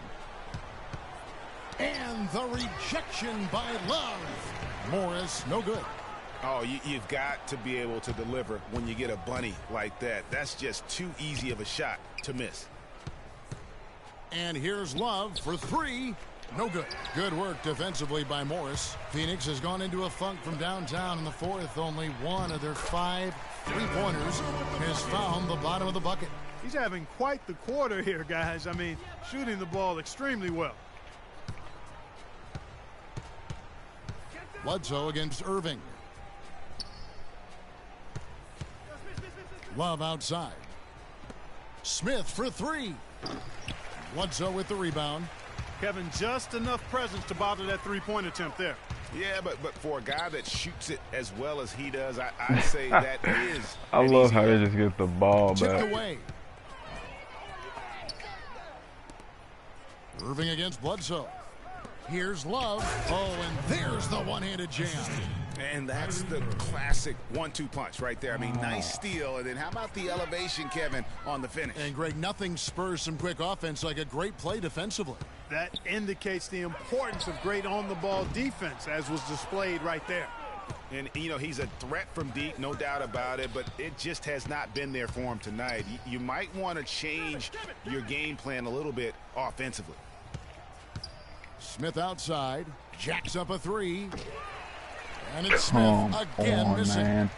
And the rejection by Love. Morris, no good. Oh, you've got to be able to deliver when you get a bunny like that. That's just too easy of a shot to miss. And here's Love for 3. No good. Good work defensively by Morris. Phoenix has gone into a funk from downtown in the fourth. Only one of their 5 3-pointers has found the bottom of the bucket. He's having quite the quarter here, guys. I mean, shooting the ball extremely well. Bledsoe against Irving. Love outside. Smith for 3. Bledsoe with the rebound. Kevin, just enough presence to bother that three-point attempt there. Yeah, but for a guy that shoots it as well as he does, I'd say that is. I love how they just get the ball Tipped back. away. Irving against Bledsoe. Here's Love. Oh, and there's the one-handed jam. And that's the classic 1-2 punch right there. I mean, nice steal. And then how about the elevation, Kevin, on the finish? And, Greg, nothing spurs some quick offense like a great play defensively. That indicates the importance of great on-the-ball defense, as was displayed right there. And, you know, he's a threat from deep, no doubt about it, but it just has not been there for him tonight. You might want to change your game plan a little bit offensively. Smith outside. Jacks up a 3. And it's Smith again missing. Man.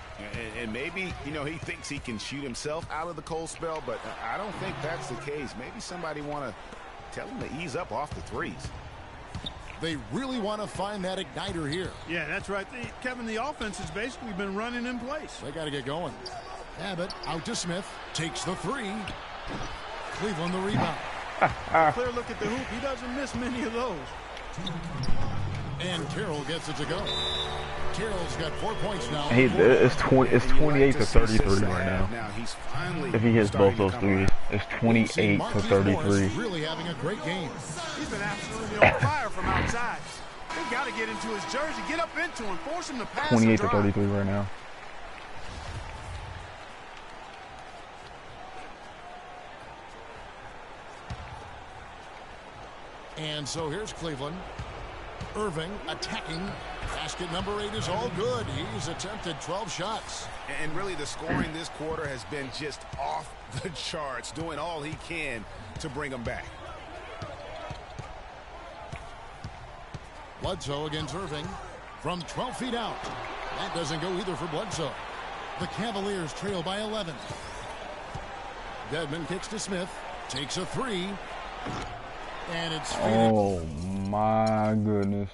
And maybe, you know, he thinks he can shoot himself out of the cold spell, but I don't think that's the case. Maybe somebody want to tell him to ease up off the threes. They really want to find that igniter here. Yeah, that's right. Kevin, the offense has basically been running in place. They got to get going. Abbott out to Smith. Takes the 3. Cleveland the rebound. Clear look at the hoop. He doesn't miss many of those. And Carroll gets it to go. Carroll's got 4 points now. It's 28 to 33 right now. He's finally If he hits both those threes, it's 28 to 33. Really having a great game. He's been absolutely on fire from outside. They got to get into his jersey, get up into him, force him to pass. 28 to 33 right now. And so here's Cleveland. Irving attacking. Basket number 8 is all good. He's attempted 12 shots. And really the scoring this quarter has been just off the charts, doing all he can to bring them back. Bledsoe against Irving from 12 feet out. That doesn't go either for Bledsoe. The Cavaliers trail by 11. Dedmon kicks to Smith. Takes a 3. And it's Phoenix. Oh my goodness.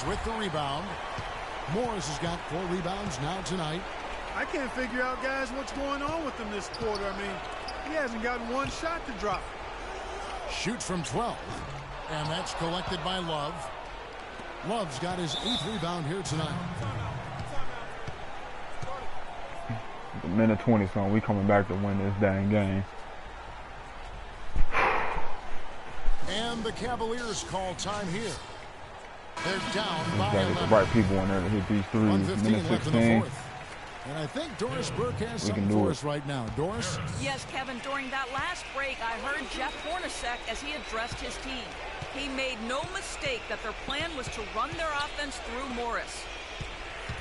With the rebound. Morris has got 4 rebounds now tonight. I can't figure out, guys, what's going on with him this quarter. I mean, he hasn't gotten one shot to drop. Shoots from 12. And that's collected by Love. Love's got his 8th rebound here tonight. The minute 20 song, we coming back to win this dang game. And the Cavaliers call time here. They're down by Gotta get 11. the right people in there to hit these threes. 1:15 Minute left in the 16. fourth. And I think Doris Burke has We can something do for it. us right now. Doris? Yes, Kevin, during that last break, I heard Jeff Hornacek as he addressed his team. He made no mistake that their plan was to run their offense through Morris.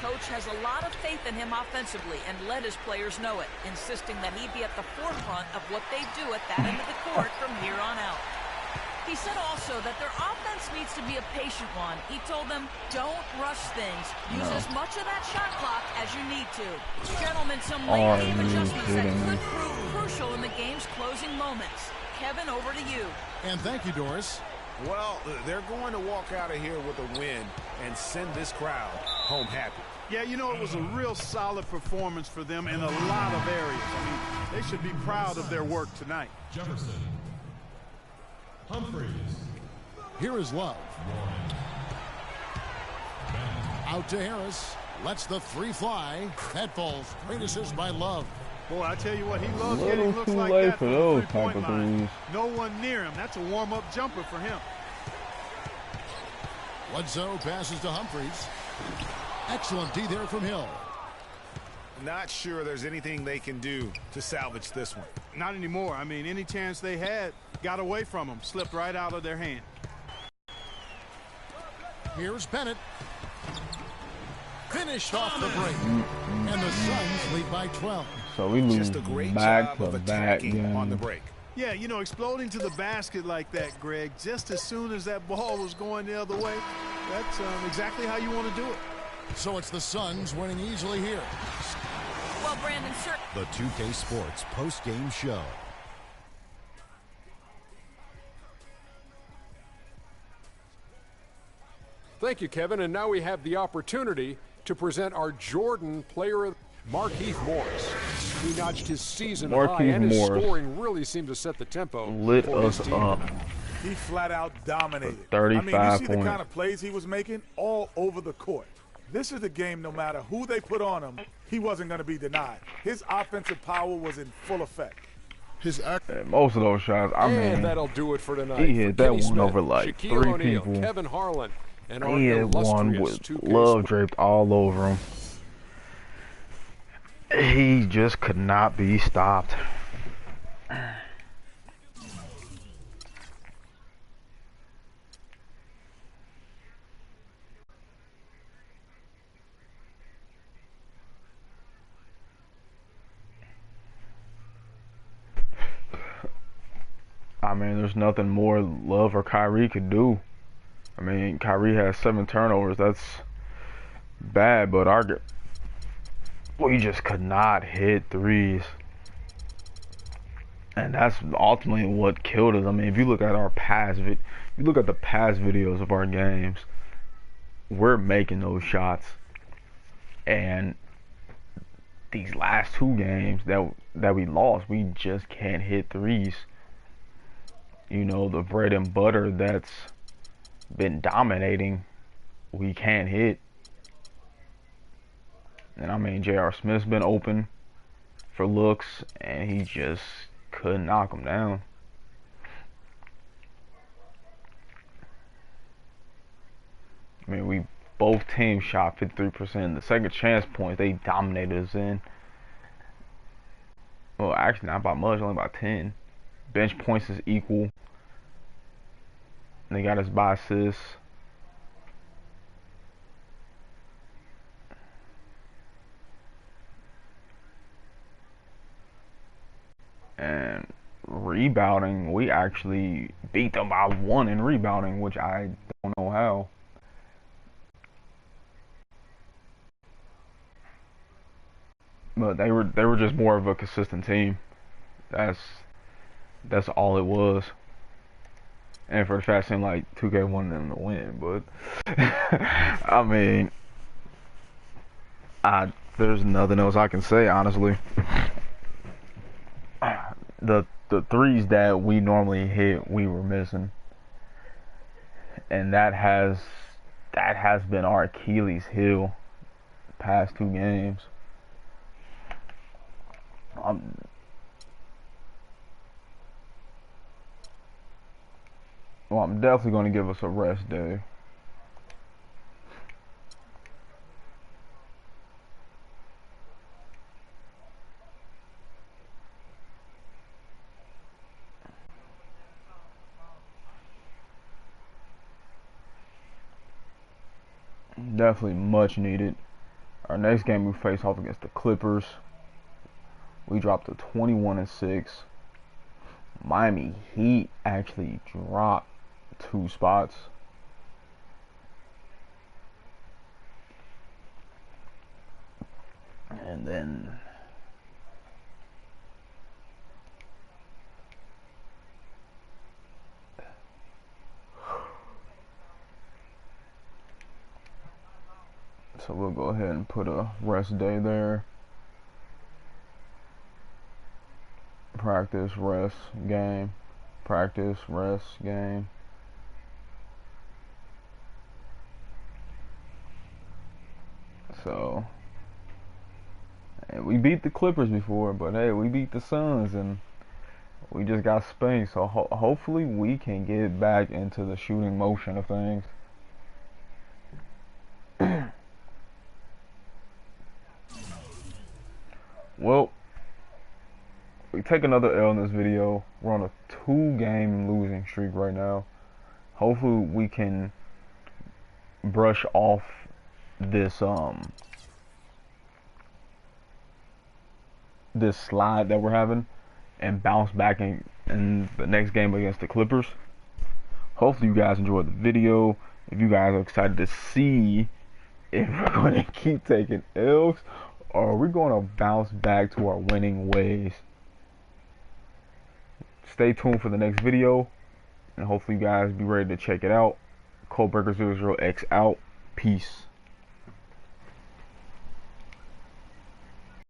Coach has a lot of faith in him offensively and let his players know it, insisting that he be at the forefront of what they do at that end of the court from here on out. He said also that their offense needs to be a patient one. He told them, don't rush things. Use as much of that shot clock as you need to. Gentlemen, some late game adjustments that could prove crucial in the game's closing moments. Kevin, over to you. And thank you, Doris. Well, they're going to walk out of here with a win and send this crowd home happy. Yeah, you know, it was a real solid performance for them in a lot of areas. I mean, they should be proud of their work tonight. Jefferson. Humphreys. Here is Love. Out to Harris. Lets the three fly. That falls. Great assist by Love. Boy, I tell you what, he loves Little getting looks too like late that for from those the type three-point of line. threes. No one near him. That's a warm-up jumper for him. Bledsoe passes to Humphries. Excellent D there from Hill. Not sure there's anything they can do to salvage this one. Not anymore. I mean, any chance they had got away from them, slipped right out of their hand. Here's Bennett. Finished off the break. And the Suns lead by 12. So we lose Just a great back job to of back attacking on the game. break. Yeah, you know, exploding to the basket like that, Greg, just as soon as that ball was going the other way, that's exactly how you want to do it. So it's the Suns winning easily here. Well, Brandon, sir. The 2K Sports post-game show. Thank you, Kevin. And now we have the opportunity to present our Jordan player, Markieff Morris. He notched his season high, and his scoring really seemed to set the tempo. Lit for his us team. up. He flat out dominated. 35 I mean, you see the points. kind of plays he was making all over the court. This is the game, no matter who they put on him, he wasn't going to be denied. His offensive power was in full effect. His act. And most of those shots, I mean, And that'll do it for tonight. he hit For that Kenny one Smith, over like Shaquille 3 O'Neal, people. Kevin Harlan, and our He had one illustrious with 2K love Sports. draped all over him. He just could not be stopped. I mean, there's nothing more Love or Kyrie could do. I mean, Kyrie has 7 turnovers. That's bad, but we just could not hit threes. And that's ultimately what killed us. I mean, if you look at our if you look at the past videos of our games, we're making those shots. And these last 2 games that we lost, we just can't hit threes. You know, the bread and butter that's been dominating, we can't hit. And I mean, J.R. Smith's been open for looks, and he just couldn't knock him down. I mean, both teams shot 53%. The second chance points, they dominated us in. Well, actually, not by much, only by 10. Bench points is equal. They got us by assists. And rebounding, we actually beat them by 1 in rebounding, which I don't know how. But they were just more of a consistent team. That's all it was. And for the fact, it seemed like 2K wanted them to win, but I mean, there's nothing else I can say, honestly. The threes that we normally hit, we were missing, and that has been our Achilles heel the past 2 games. Well, I'm definitely going to give us a rest day. Definitely much needed. Our next game we face off against the Clippers. We dropped to 21-6. Miami Heat actually dropped 2 spots. And then so we'll go ahead and put a rest day there. Practice, rest, game. Practice, rest, game. So, and we beat the Clippers before, but hey, we beat the Suns and we just got spanked. So hopefully we can get back into the shooting motion of things. Well, we take another L in this video. We're on a 2-game losing streak right now. Hopefully we can brush off this this slide that we're having and bounce back in the next game against the Clippers. Hopefully you guys enjoyed the video. If you guys are excited to see if we're going to keep taking L's or are we going to bounce back to our winning ways, stay tuned for the next video, and hopefully you guys be ready to check it out. Codebreaker00X out. Peace.